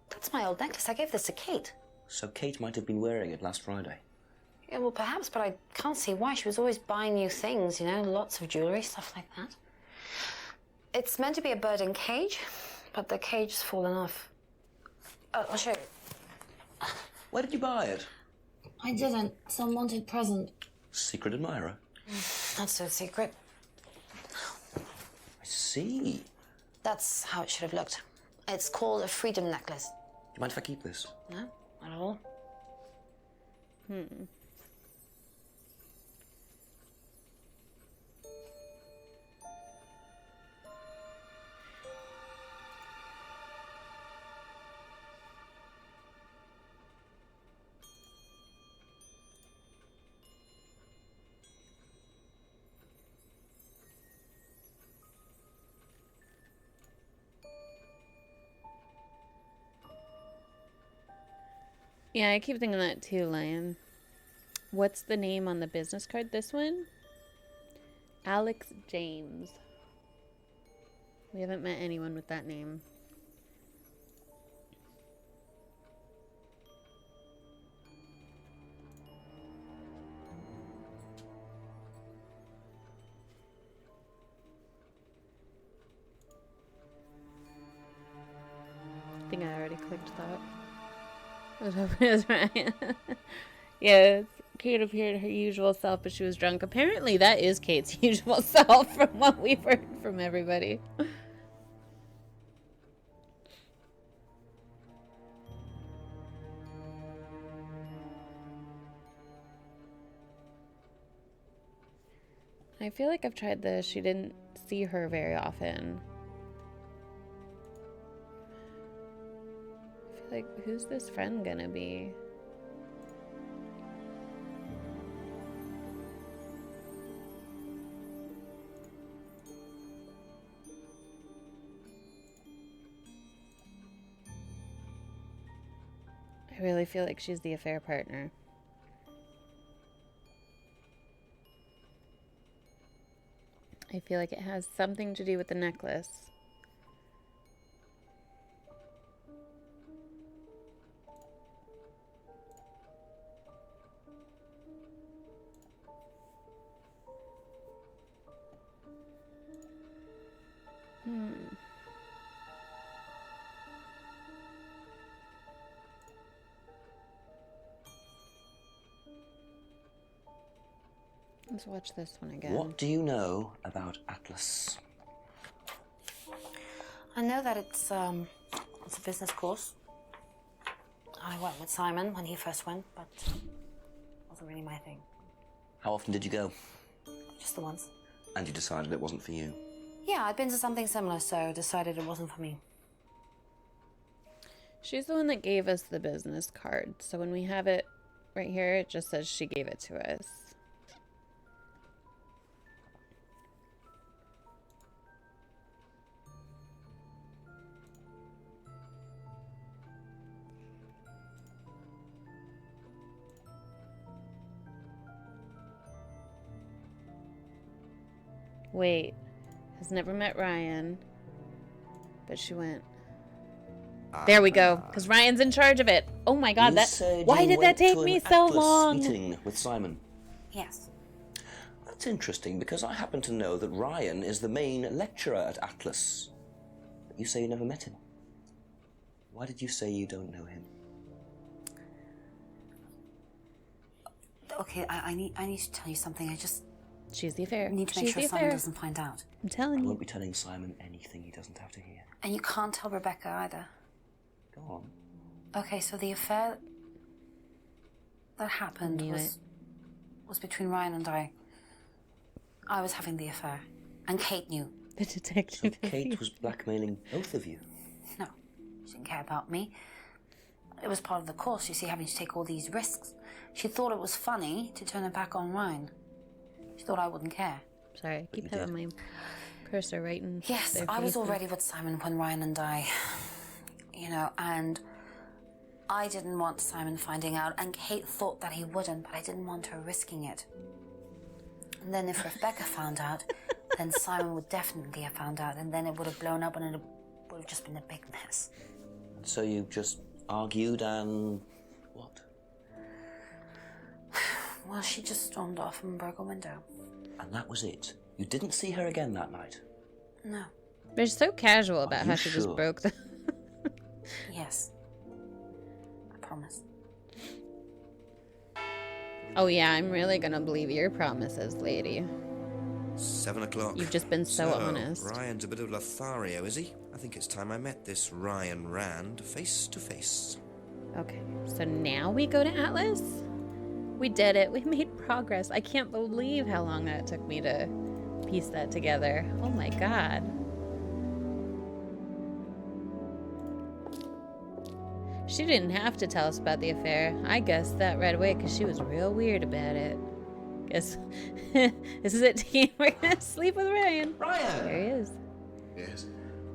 that's my old necklace. I gave this to Kate. So Kate might have been wearing it last Friday. Yeah, well, perhaps, but I can't see why. She was always buying new things, you know, lots of jewelry, stuff like that. It's meant to be a bird in cage, but the cage's fallen off. Oh, I'll show you. Where did you buy it? I didn't. Some wanted present. Secret admirer. Not so secret. I see. That's how it should have looked. It's called a freedom necklace. Do you mind if I keep this? No, not at all. Yeah, I keep thinking that too, Lion. What's the name on the business card? This one? Alex James. We haven't met anyone with that name. I think I already clicked that. I was hoping it was right. Yeah, Kate appeared her usual self, but she was drunk. Apparently, that is Kate's usual self from what we've heard from everybody. I feel like I've tried this. She didn't see her very often. I feel like, who's this friend gonna be? I really feel like she's the affair partner. I feel like it has something to do with the necklace. Let's watch this one again. What do you know about Atlas? I know that it's a business course. I went with Simon when he first went, but it wasn't really my thing. How often did you go? Just the once. And you decided it wasn't for you? Yeah, I'd been to something similar, so decided it wasn't for me. She's the one that gave us the business card. So when we have it right here, it just says she gave it to us. Wait, has never met Ryan, but she went. There we go, because Ryan's in charge of it. Oh my God, why did that take me so long? Meeting with Simon. Yes. That's interesting, because I happen to know that Ryan is the main lecturer at Atlas. But you say you never met him. Why did you say you don't know him? Okay, I need to tell you something. She's the affair. Need to make sure Simon doesn't find out. I'm telling you. I won't be telling Simon anything he doesn't have to hear. And you can't tell Rebecca either. Go on. Okay, so the affair that happened was between Ryan and I. I was having the affair, and Kate knew. The detective. So Kate was blackmailing both of you? No, she didn't care about me. It was part of the course, you see, having to take all these risks. She thought it was funny to turn her back on Ryan. She thought I wouldn't care. Sorry, keep having my cursor right in Yes, their I was faces. already with Simon when Ryan and I, and I didn't want Simon finding out, and Kate thought that he wouldn't, but I didn't want her risking it. And then if Rebecca found out, then Simon would definitely have found out, and then it would have blown up, and it would have just been a big mess. So you just argued and what? Well, she just stormed off and broke a window. And that was it? You didn't see her again that night? No. They're so casual about how she just sure? broke the... Yes. I promise. Oh yeah, I'm really gonna believe your promises, lady. 7 o'clock. You've just been so honest. Ryan's a bit of Lothario, is he? I think it's time I met this Ryan Rand face to face. Okay, so now we go to Atlas? We did it. We made progress. I can't believe how long that took me to piece that together. Oh my God. She didn't have to tell us about the affair. I guessed that right away because she was real weird about it. Guess this is it, team. We're gonna sleep with Ryan. Ryan! There he is. Yes.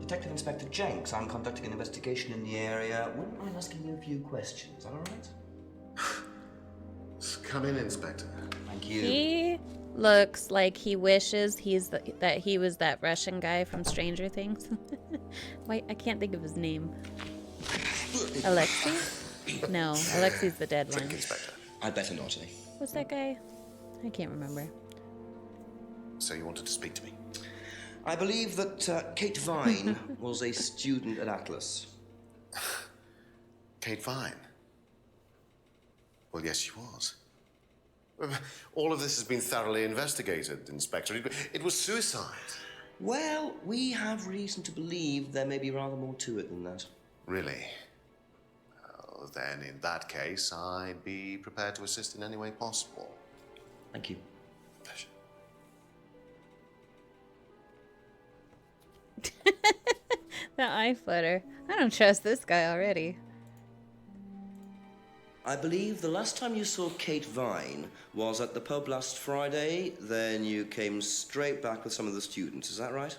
Detective Inspector Jenks, I'm conducting an investigation in the area. Wouldn't mind asking you a few questions, is that all right? Come in, Inspector. Thank you. He looks like he wishes that he was that Russian guy from Stranger Things. Wait, I can't think of his name. Alexei? No, Alexei's the dead one. Inspector. I'd better not, eh? What's that guy? I can't remember. So you wanted to speak to me? I believe that Kate Vine was a student at Atlas. Kate Vine? Well, yes, she was. All of this has been thoroughly investigated, Inspector. It was suicide. Well, we have reason to believe there may be rather more to it than that. Really? Well, then, in that case, I'd be prepared to assist in any way possible. Thank you. Pleasure. The eye flutter. I don't trust this guy already. I believe the last time you saw Kate Vine was at the pub last Friday, then you came straight back with some of the students, is that right?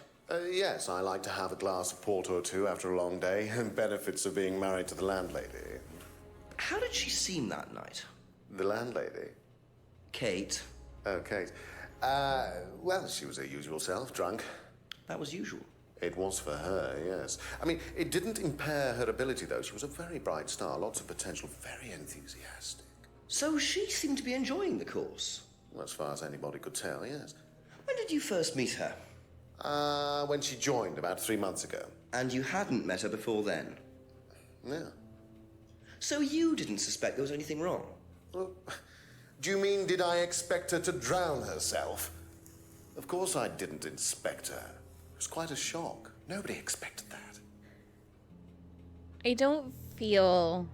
Yes, I like to have a glass of port or two after a long day, and benefits of being married to the landlady. How did she seem that night? The landlady? Kate. Oh, Kate. Well, she was her usual self, drunk. That was usual? It was for her, yes. I mean, it didn't impair her ability, though. She was a very bright star, lots of potential, very enthusiastic. So she seemed to be enjoying the course? Well, as far as anybody could tell, yes. When did you first meet her? When she joined, about 3 months ago. And you hadn't met her before then? No. So you didn't suspect there was anything wrong? Well, do you mean, did I expect her to drown herself? Of course I didn't inspect her. It was quite a shock. Nobody expected that. I don't feel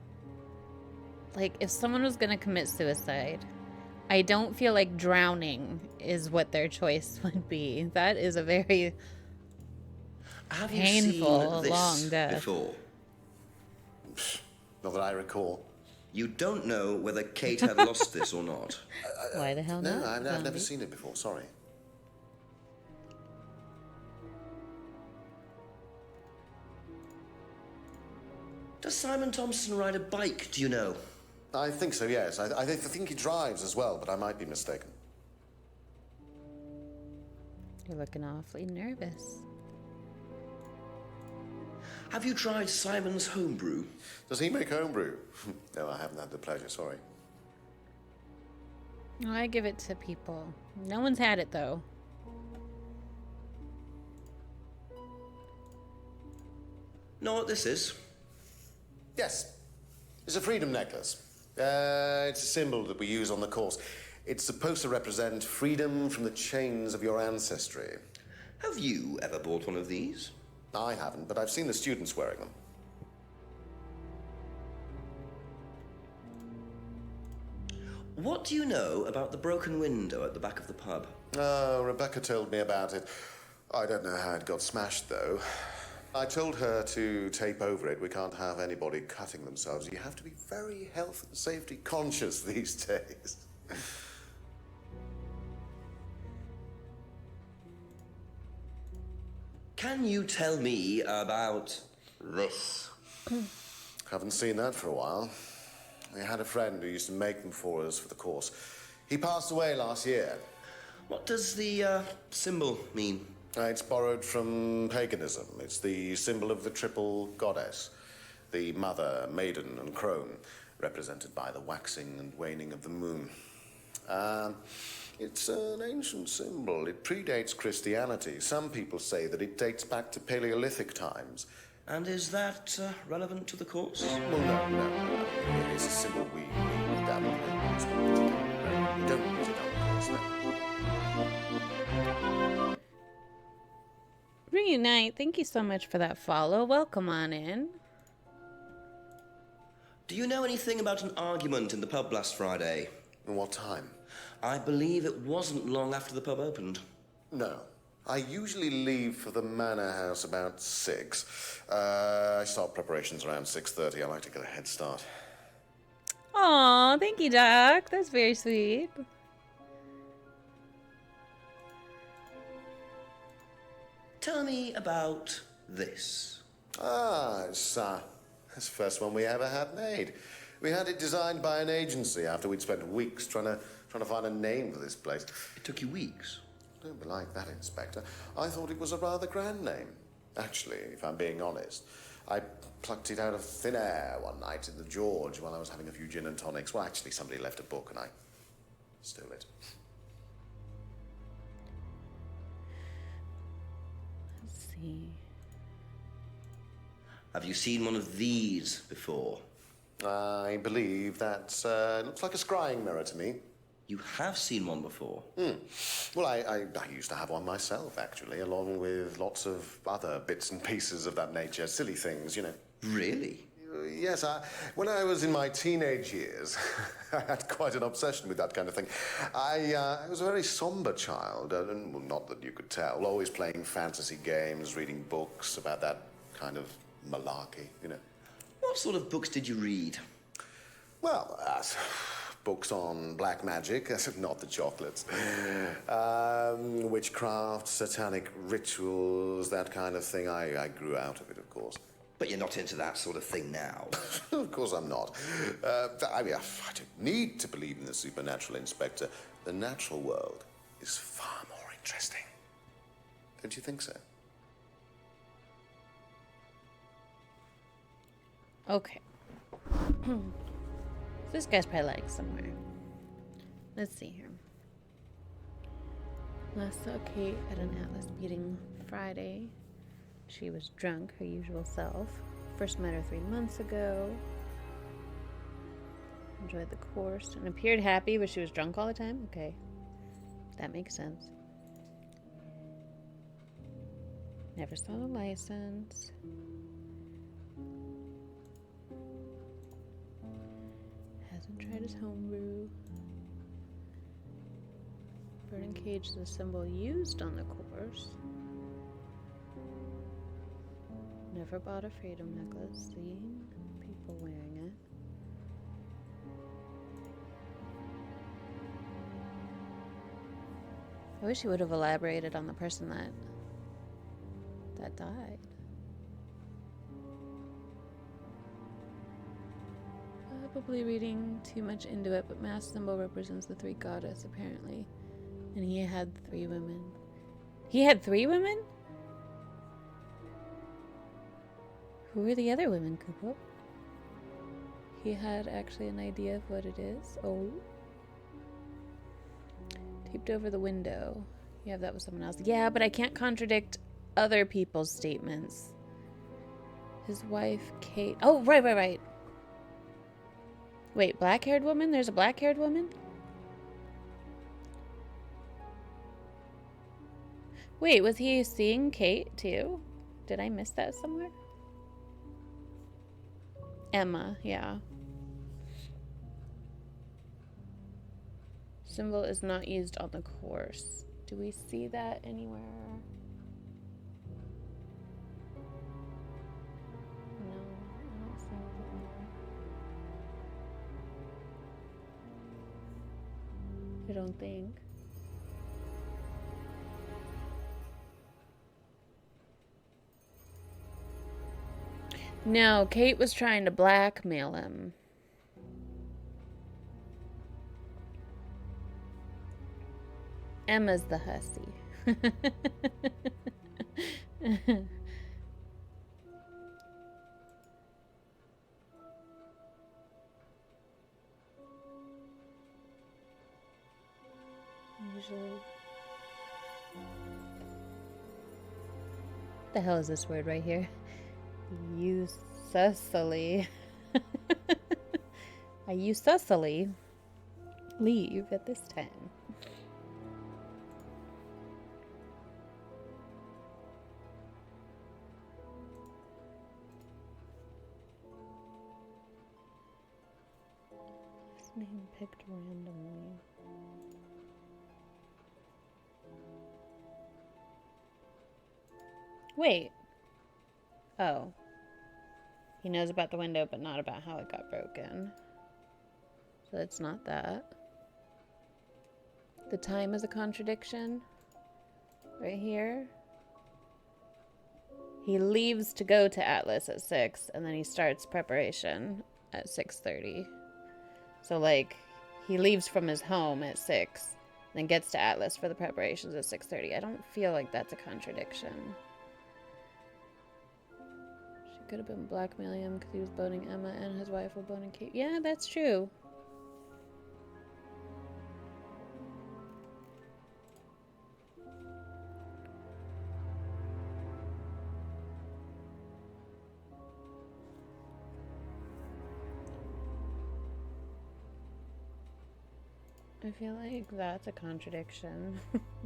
like if someone was going to commit suicide, I don't feel like drowning is what their choice would be. That is a very painful, long death. Before? Not that I recall. You don't know whether Kate had lost this or not? Why the hell not? No, I've never seen it before, sorry. Does Simon Thompson ride a bike, do you know? I think so, yes. I think he drives as well, but I might be mistaken. You're looking awfully nervous. Have you tried Simon's homebrew? Does he make homebrew? No, I haven't had the pleasure, sorry. Oh, I give it to people. No one's had it, though. Know what this is? Yes. It's a freedom necklace. It's a symbol that we use on the course. It's supposed to represent freedom from the chains of your ancestry. Have you ever bought one of these? I haven't, but I've seen the students wearing them. What do you know about the broken window at the back of the pub? Rebecca told me about it. I don't know how it got smashed, though. I told her to tape over it. We can't have anybody cutting themselves. You have to be very health and safety conscious these days. Can you tell me about this? Haven't seen that for a while. We had a friend who used to make them for us for the course. He passed away last year. What does the symbol mean? It's borrowed from paganism. It's the symbol of the triple goddess, the mother, maiden, and crone, represented by the waxing and waning of the moon. It's an ancient symbol. It predates Christianity. Some people say that it dates back to Paleolithic times. And is that relevant to the course? Well, no. It's a symbol we dabble in. It's not particularly relevant. We don't use it on the course, no. Reunite, thank you so much for that follow. Welcome on in. Do you know anything about an argument in the pub last Friday? What time? I believe it wasn't long after the pub opened. No. I usually leave for the manor house about 6. I start preparations around 6:30. I like to get a head start. Aw, thank you, Doc. That's very sweet. Tell me about this. It's the first one we ever had made. We had it designed by an agency after we'd spent weeks trying to find a name for this place. It took you weeks? Don't be like that, Inspector. I thought it was a rather grand name. Actually, if I'm being honest, I plucked it out of thin air one night in the George while I was having a few gin and tonics. Well, actually, somebody left a book and I stole it. Let's see. Have you seen one of these before? I believe that looks like a scrying mirror to me. You have seen one before? Well, I used to have one myself, actually, along with lots of other bits and pieces of that nature. Silly things, you know. Really? Yes, when I was in my teenage years, I had quite an obsession with that kind of thing. I was a very somber child, and well, not that you could tell, always playing fantasy games, reading books about that kind of malarkey, you know. What sort of books did you read? Well, books on black magic, not the chocolates. Witchcraft, satanic rituals, that kind of thing. I grew out of it, of course. But you're not into that sort of thing now. Of course I'm not. I don't need to believe in the supernatural, Inspector. The natural world is far more interesting. Don't you think so? Okay. This guy's probably like somewhere. Let's see here. Last saw Kate at an Atlas meeting Friday. She was drunk, her usual self. First met her 3 months ago. Enjoyed the course and appeared happy, but she was drunk all the time? Okay. That makes sense. Never saw the license. Hasn't tried his homebrew. Burning cage is a symbol used on the course. Never bought a freedom necklace. Seen people wearing it. I wish he would have elaborated on the person that died. Probably reading too much into it, but mass symbol represents the 3 goddess apparently, and he had 3 women. He had 3 women? Who were the other women, Kupo? He had actually an idea of what it is. Oh. Taped over the window. Yeah, that was someone else. Yeah, but I can't contradict other people's statements. His wife, Kate. Oh, right. Wait, black-haired woman? There's a black-haired woman? Wait, was he seeing Kate, too? Did I miss that somewhere? Emma, yeah. Symbol is not used on the course. Do we see that anywhere? No, I don't see anything there. I don't think. No, Kate was trying to blackmail him. Emma's the hussy. Usually. The hell is this word right here? Usually. I usually leave at this time. Name picked randomly. Wait. Oh. He knows about the window, but not about how it got broken. So it's not that. The time is a contradiction. Right here. He leaves to go to Atlas at 6, and then he starts preparation at 6:30. So, like, he leaves from his home at 6, then gets to Atlas for the preparations at 6:30. I don't feel like that's a contradiction. She could have been blackmailing him because he was boning Emma and his wife were boning Kate. Yeah, that's true. I feel like that's a contradiction,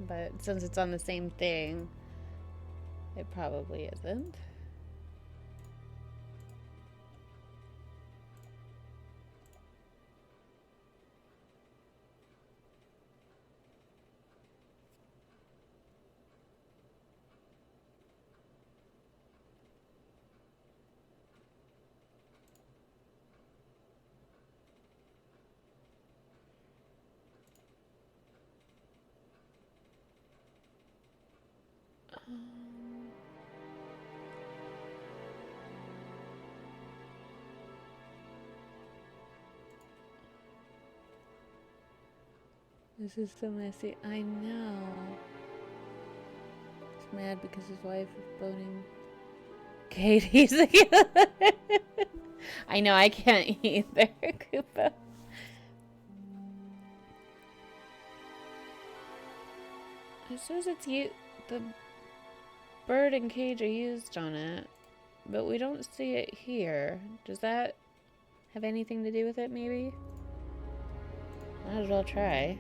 but since it's on the same thing, it probably isn't. This is so messy. I know. He's mad because his wife is boning Katie's the killer. I know, I can't either, Koopa. It says it's the bird and cage are used on it, but we don't see it here. Does that have anything to do with it, maybe? Might as well try.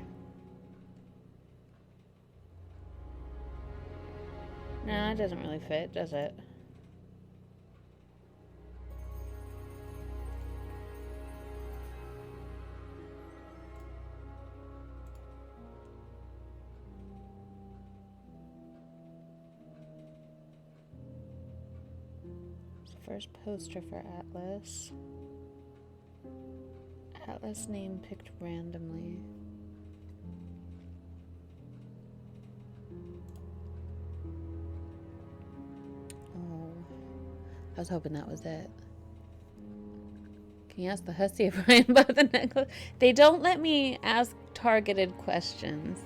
No, it doesn't really fit, does it? First poster for Atlas. Atlas name picked randomly. Oh, I was hoping that was it. Can you ask the hussy if Ryan bought the necklace? They don't let me ask targeted questions.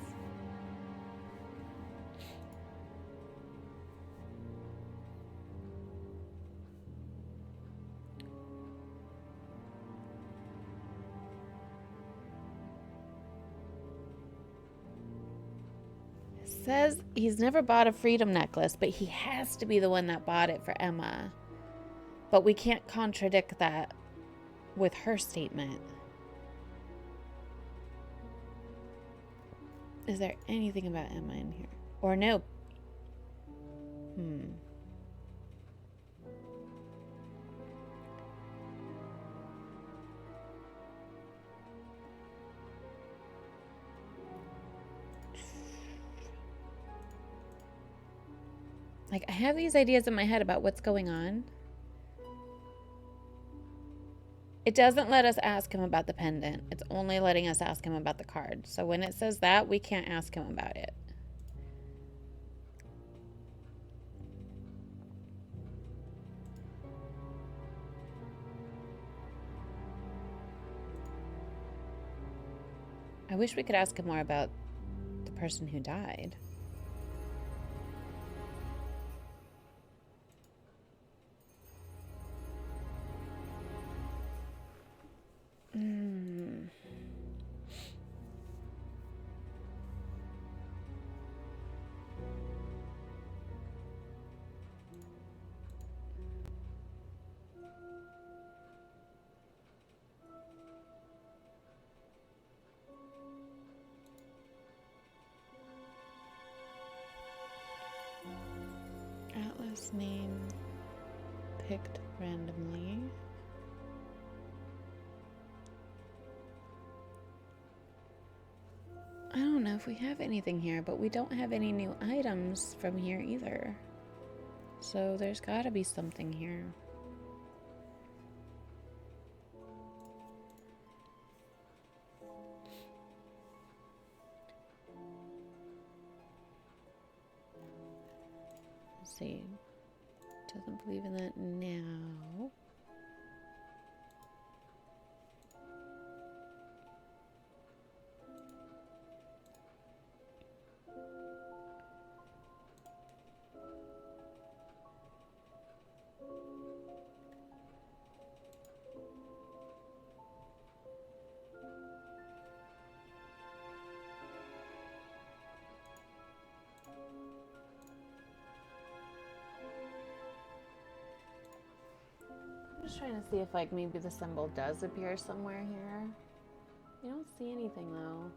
says he's never bought a freedom necklace, but he has to be the one that bought it for Emma. But we can't contradict that with her statement. Is there anything about Emma in here? Or no? Like, I have these ideas in my head about what's going on. It doesn't let us ask him about the pendant. It's only letting us ask him about the card. So when it says that, we can't ask him about it. I wish we could ask him more about the person who died. Atlas name picked randomly. I don't know if we have anything here, but we don't have any new items from here either. So there's gotta be something here. Let's see. Doesn't believe in that now. I'm just trying to see if, like, maybe the symbol does appear somewhere here. You don't see anything, though.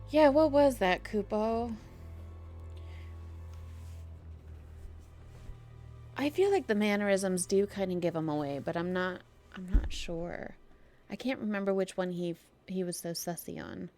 Yeah, what was that, Kupo? I feel like the mannerisms do kind of give him away, but I'm not sure. I can't remember which one he was so sussy on.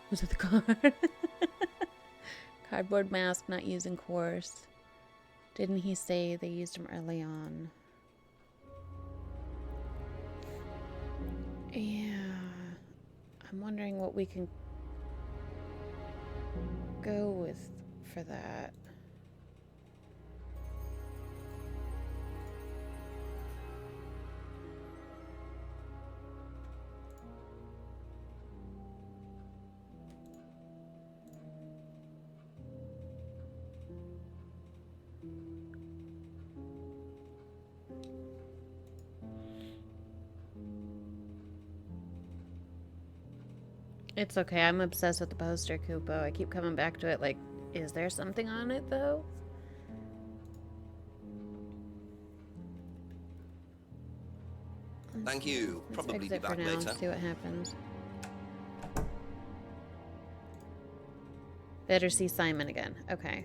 Was it the card? Cardboard mask not used in course. Didn't he say they used them early on? Yeah. I'm wondering what we can go with for that. It's okay, I'm obsessed with the poster, Kupo. I keep coming back to it like, is there something on it, though? Thank you. Let's Probably be exit for back now, later. see what happens. Better see Simon again. Okay.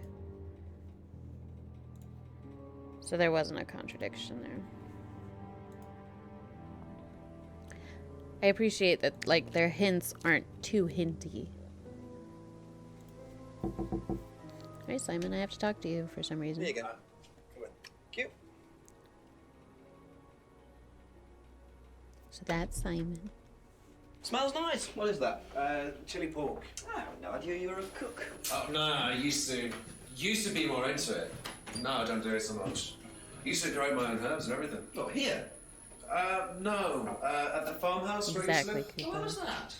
So there wasn't a contradiction there. I appreciate that, like, their hints aren't too hinty. Hey, Simon, I have to talk to you for some reason. There you go. Come on. Cute. So that's Simon. Smells nice. What is that? Chili pork. I had no idea you were a cook. Oh, no, I used to be more into it. No, I don't do it so much. Used to grow my own herbs and everything. Oh, here? No. At the farmhouse where Exactly, I used to live. Cooper. Where was that?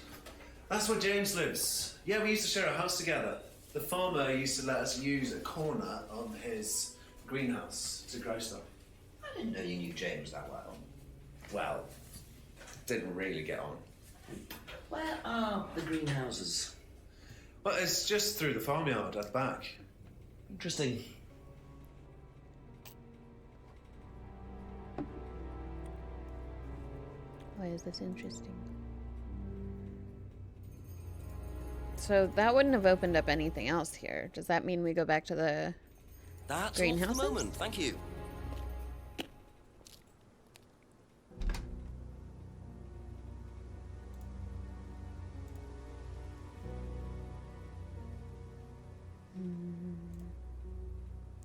That's where James lives. Yeah, we used to share a house together. The farmer used to let us use a corner of his greenhouse to grow stuff. I didn't know you knew James that well. Well, didn't really get on. Where are the greenhouses? Well, it's just through the farmyard at the back. Interesting. Why is this interesting? So that wouldn't have opened up anything else here. Does that mean we go back to the That's all for greenhouses? the moment. Thank you.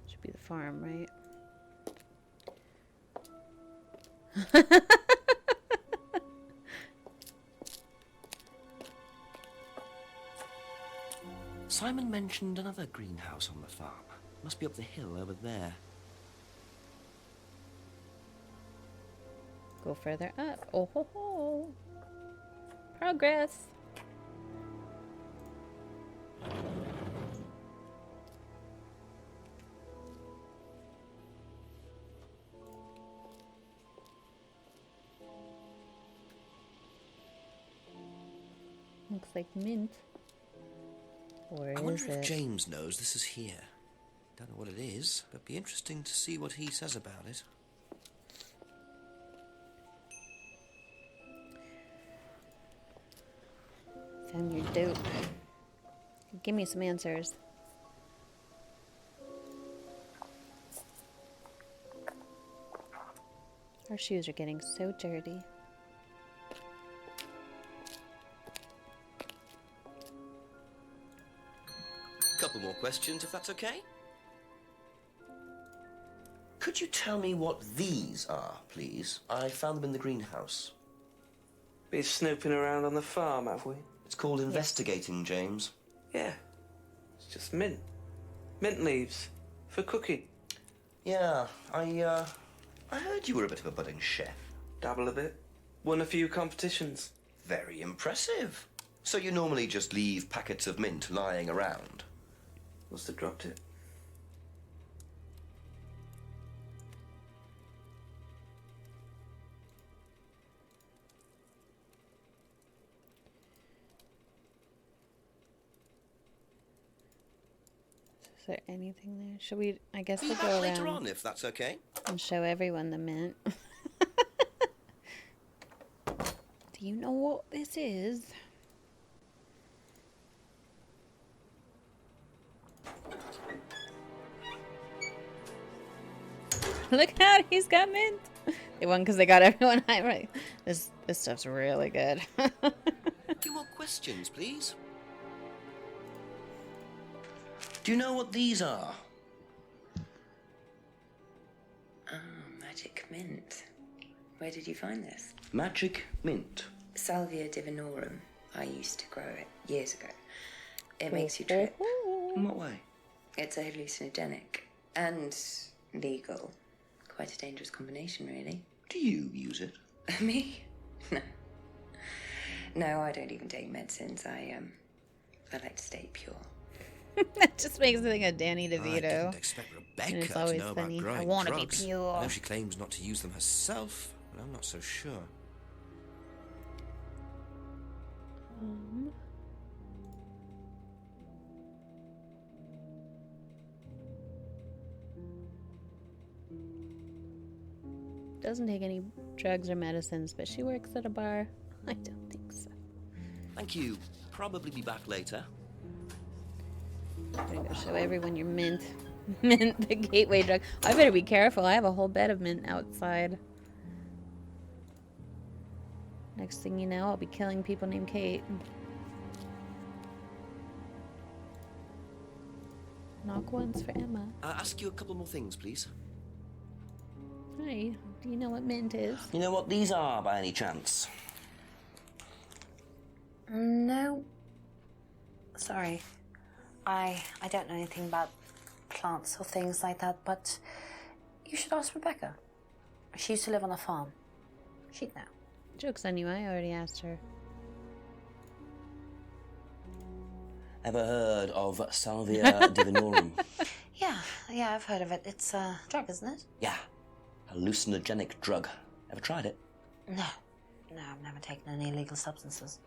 Should be the farm, right? Simon mentioned another greenhouse on the farm. Must be up the hill over there. Go further up. Oh ho ho. Progress. Looks like mint. Or I wonder is if it? James knows this is here. Don't know what it is, but be interesting to see what he says about it. Found your dope. Give me some answers. Our shoes are getting so dirty. Couple more questions, if that's okay. Could you tell me what these are, please? I found them in the greenhouse. Been snooping around on the farm, have we? It's called investigating, James. Yeah. It's just mint. Mint leaves. For cooking. Yeah, I heard you were a bit of a budding chef. Dabble a bit. Won a few competitions. Very impressive. So you normally just leave packets of mint lying around? Must have dropped it. Is there anything there? Should we? I guess Be we'll back go later around on, if that's okay. and show everyone the mint. Do you know what this is? Look out, he's got mint. They won because they got everyone high, right? This stuff's really good. A few more questions, please. Do you know what these are? Oh, magic mint. Where did you find this? Magic mint. Salvia divinorum. I used to grow it years ago. It makes you trip. In what way? It's a hallucinogenic and legal. Quite a dangerous combination, really. Do you use it? Me? No. No, I don't even take medicines. I like to stay pure. That just makes me think of Danny DeVito. I didn't expect And Rebecca it's to always know funny. about growing I want to be drugs. pure. I know she claims not to use them herself, but I'm not so sure. Doesn't take any drugs or medicines, but she works at a bar. I don't think so. Thank you. Probably be back later. I'm gonna go show everyone your mint. Mint, the gateway drug. I better be careful. I have a whole bed of mint outside. Next thing you know, I'll be killing people named Kate. Knock once for Emma. Ask you a couple more things, please. Hi, do you know what mint is? You know what these are, by any chance? No. Sorry. I don't know anything about plants or things like that, but you should ask Rebecca. She used to live on a farm. She'd know. Joke's on you, I already asked her. Ever heard of Salvia divinorum? Yeah, I've heard of it. It's a drug, isn't it? Yeah. Hallucinogenic drug. Ever tried it? No, I've never taken any illegal substances.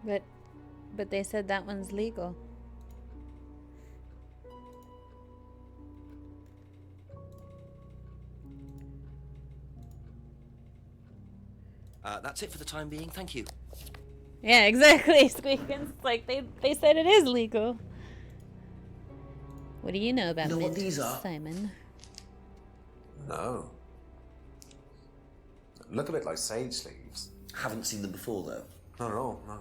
But they said that one's legal. That's it for the time being. Thank you. Yeah, exactly, Squeakins. Like, they said it is legal. What do you know about You know what mint, these are? Simon? No. Look a bit like sage leaves. Haven't seen them before, though. Not at all, no.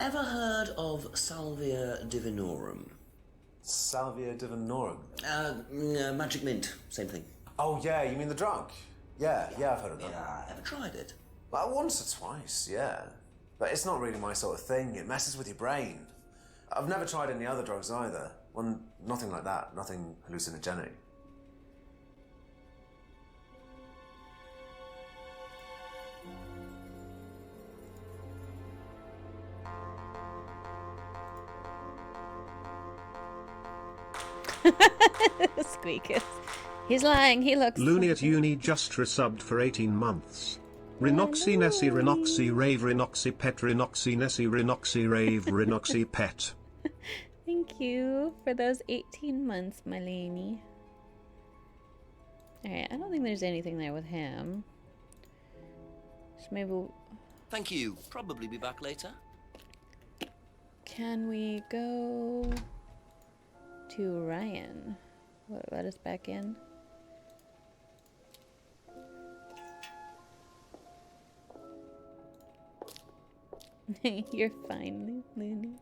Ever heard of Salvia divinorum? Salvia divinorum? Magic mint. Same thing. Oh, yeah, you mean the drug? Yeah, I've heard of that. Yeah, ever tried it? Like once or twice, yeah. But it's not really my sort of thing. It messes with your brain. I've never tried any other drugs either. Well, nothing like that. Nothing hallucinogenic. Squeakins. He's lying, he looks... Looney at Uni just resubbed for 18 months. Rinoxy Nessie Rinoxy Rave Rinoxy Pet Rinoxy Nessie Rinoxy Rave Rinoxy Pet. Thank you for those 18 months, my lady. Alright, I don't think there's anything there with him. So maybe we'll... Thank you. Probably be back later. Can we go to Ryan? Will it let us back in? You're fine, Looney.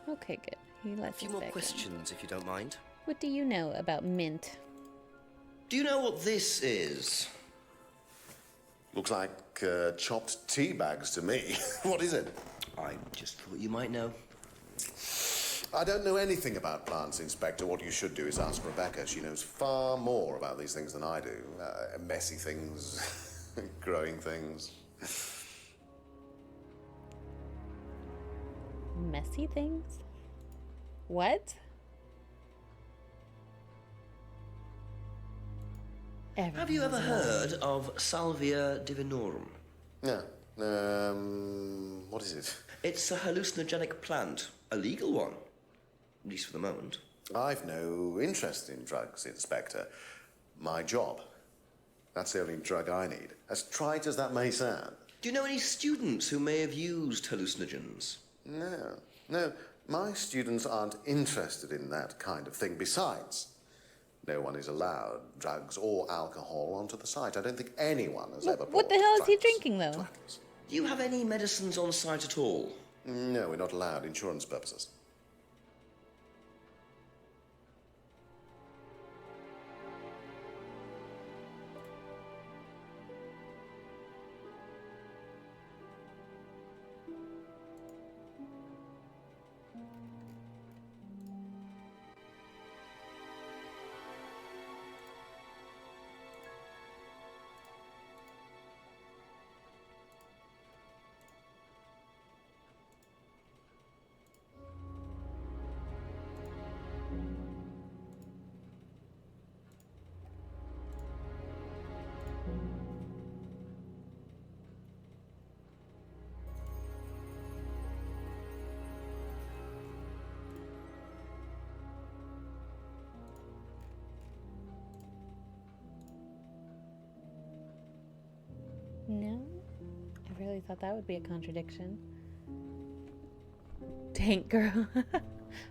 Okay, good. He lets A few us more back questions, if you don't mind. in. What do you know about mint? Do you know what this is? Looks like chopped tea bags to me. What is it? I just thought you might know. I don't know anything about plants, Inspector. What you should do is ask Rebecca. She knows far more about these things than I do. Messy things, growing things. Messy things? What? Have you ever heard of Salvia divinorum? Yeah. What is it? It's a hallucinogenic plant. A legal one. At least for the moment. I've no interest in drugs, Inspector. My job. That's the only drug I need. As trite as that may sound. Do you know any students who may have used hallucinogens? No. My students aren't interested in that kind of thing. Besides, no one is allowed drugs or alcohol onto the site. I don't think anyone has ever What the hell is he drinking, though? Do you have any medicines on site at all? No, we're not allowed. Insurance purposes. really thought that would be a contradiction. Tank Girl.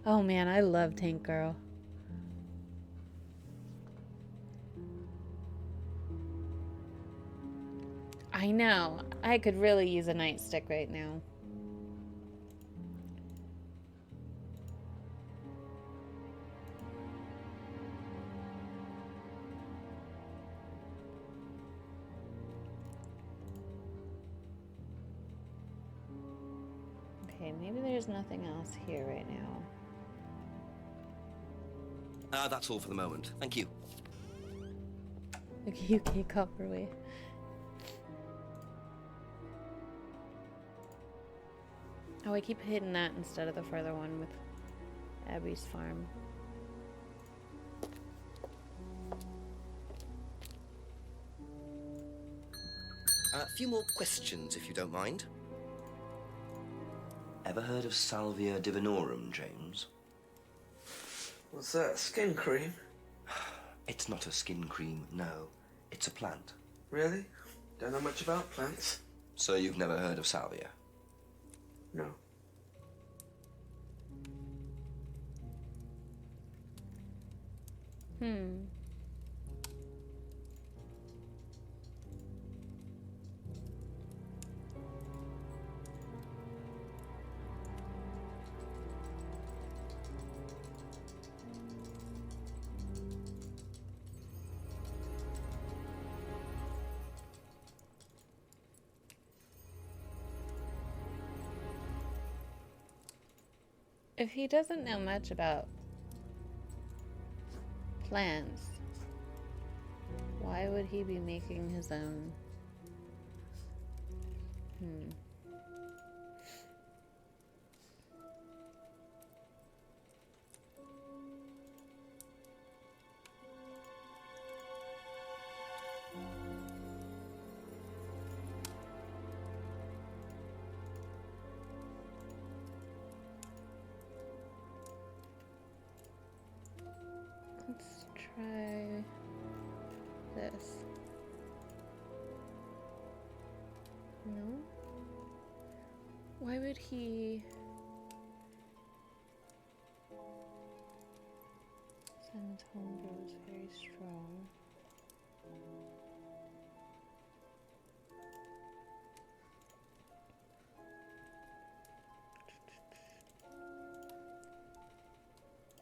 Oh man, I love Tank Girl. I know. I could really use a nightstick right now. Okay, maybe there's nothing else here right now. That's all for the moment. Thank you. Okay, UK Copperway. Oh, I keep hitting that instead of the further one with Abby's farm. A few more questions, if you don't mind. Ever heard of Salvia divinorum, James? What's that, skin cream? It's not a skin cream, no. It's a plant. Really? Don't know much about plants. So you've never heard of Salvia? No. If he doesn't know much about plants, why would he be making his own? Let's try this. No? Why would he send homebrew is very strong?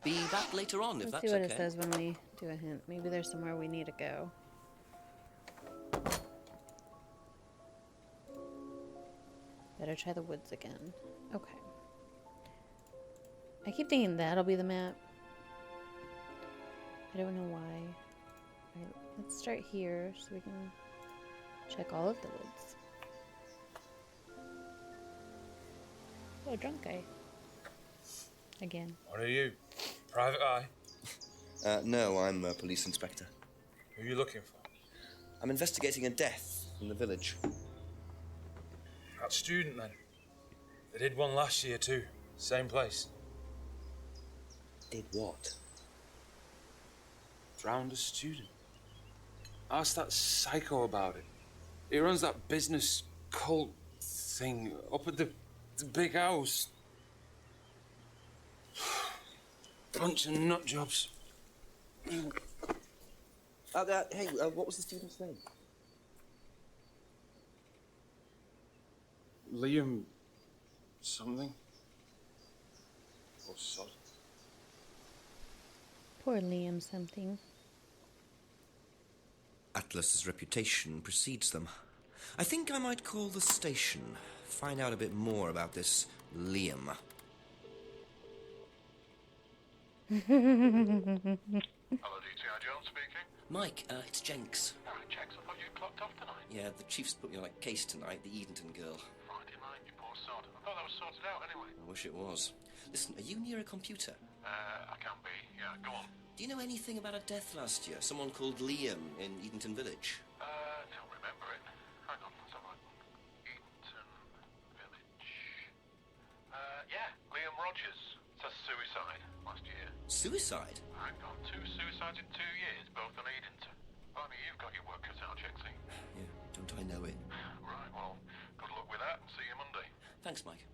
Be back later on, if Let's that's see what okay. it says when we do a hint. Maybe there's somewhere we need to go. Better try the woods again. Okay. I keep thinking that'll be the map. I don't know why. Alright, let's start here so we can check all of the woods. Oh, drunk guy. Again. What are you? Private eye? No, I'm a police inspector. Who are you looking for? I'm investigating a death in the village. That student, then. They did one last year, too. Same place. Did what? Drowned a student. Ask that psycho about it. He runs that business cult thing up at the big house. Bunch of nut jobs. Hey, what was the student's name? Liam something. Or sod. Poor Liam something. Atlas's reputation precedes them. I think I might call the station, find out a bit more about this Liam. Hello, DTI Jones speaking. Mike, it's Jenks. Oh, Jenks, I thought you clocked off tonight. Yeah, the chief's put me on a case tonight, the Edenton girl. Friday night, you poor sod. I thought that was sorted out anyway. I wish it was. Listen, are you near a computer? I can be. Yeah, go on. Do you know anything about a death last year? Someone called Liam in Edenton Village? Don't remember it. Hang on, let's have a look. Edenton Village. Yeah, Liam Rogers. Says suicide last year. Suicide? Hang on, 2 suicides in 2 years, both on Edenton. Blimey, you've got your work cut out, Jexy. Yeah, don't I know it? Right, well, good luck with Thanks, Mike.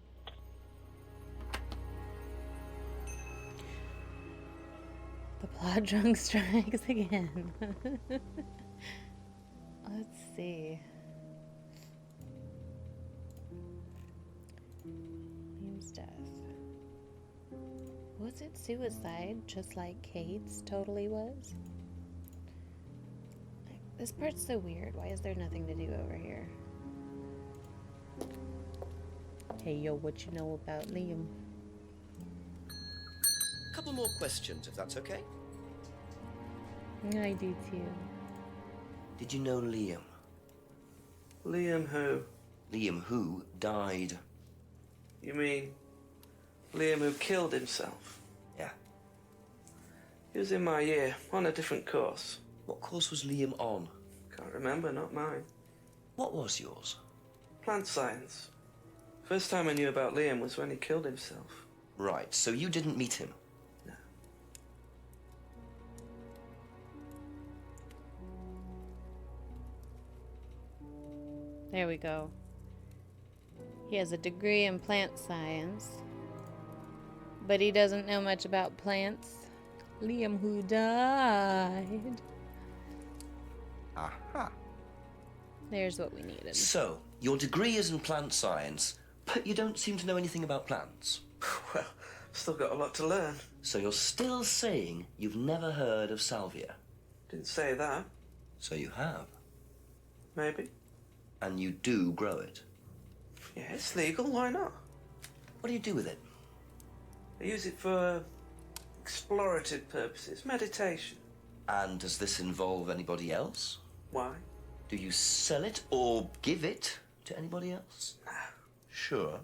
The plot drunk strikes again. Let's see. Liam's death. Was it suicide, just like Kate's totally was? This part's so weird. Why is there nothing to do over here? Hey, yo, what you know about Liam? Couple more questions, if that's okay. I do too. Did you know Liam? Liam who? Liam who died. You mean Liam who killed himself? Yeah. He was in my year, on a different course. What course was Liam on? Can't remember, not mine. What was yours? Plant science. First time I knew about Liam was when he killed himself. Right, so you didn't meet him? No. There we go. He has a degree in plant science, but he doesn't know much about plants. Liam who died. Aha. There's what we needed. So, your degree is in plant science, but you don't seem to know anything about plants. Well, still got a lot to learn. So you're still saying you've never heard of salvia? Didn't say that. So you have. Maybe. And you do grow it? Yeah, it's legal, why not? What do you do with it? I use it for explorative purposes, meditation. And does this involve anybody else? Why? Do you sell it or give it to anybody else? No. Sure.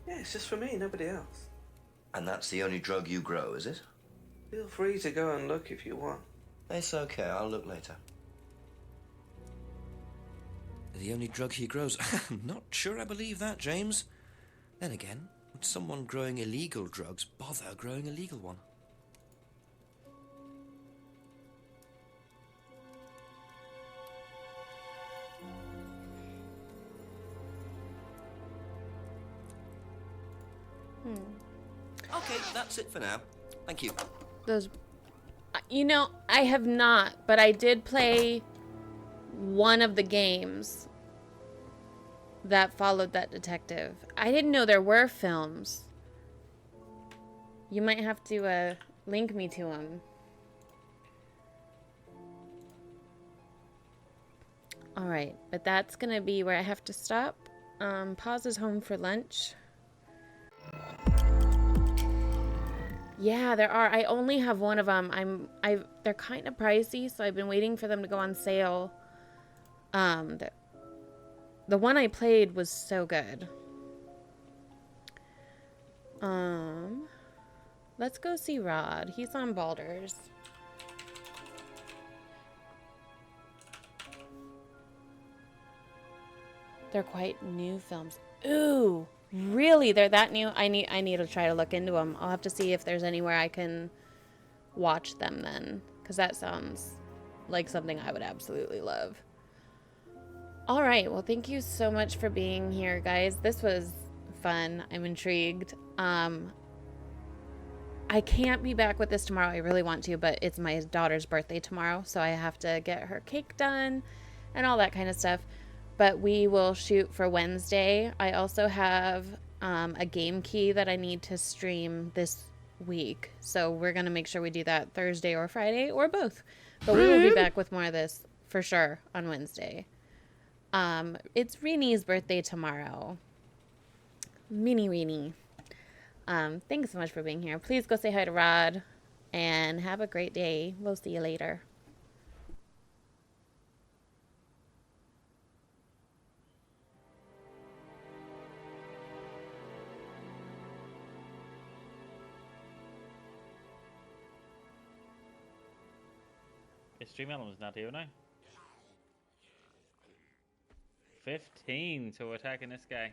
Yeah, it's just for me, nobody else. And that's the only drug you grow, is it? Feel free to go and look if you want. It's okay, I'll look later. The only drug he grows? I'm not sure I believe that, James. Then again, would someone growing illegal drugs bother growing a legal one? Okay, that's it for now. Thank you. Those, you know, I have not, but I did play one of the games that followed that detective. I didn't know there were films. You might have to link me to them. All right, but that's gonna be where I have to stop. Pause is home for lunch. Yeah, there are. I only have one of them. They're kind of pricey, so I've been waiting for them to go on sale. The one I played was so good. Let's go see Rod. He's on Baldur's. They're quite new films. Ooh, really? They're that new? I need to try to look into them. I'll have to see if there's anywhere I can watch them then, because that sounds like something I would absolutely love. All right, well, thank you so much for being here, guys. This was fun. I'm intrigued. I can't be back with this tomorrow. I really want to, but it's my daughter's birthday tomorrow, so I have to get her cake done and all that kind of stuff. But we will shoot for Wednesday. I also have a game key that I need to stream this week, so we're going to make sure we do that Thursday or Friday or both. But we will be back with more of this for sure on Wednesday. It's Reenie's birthday tomorrow. Mini Reenie. Thanks so much for being here. Please go say hi to Rod and have a great day. We'll see you later. Is Stream Element's not here now? 15 to attacking this guy.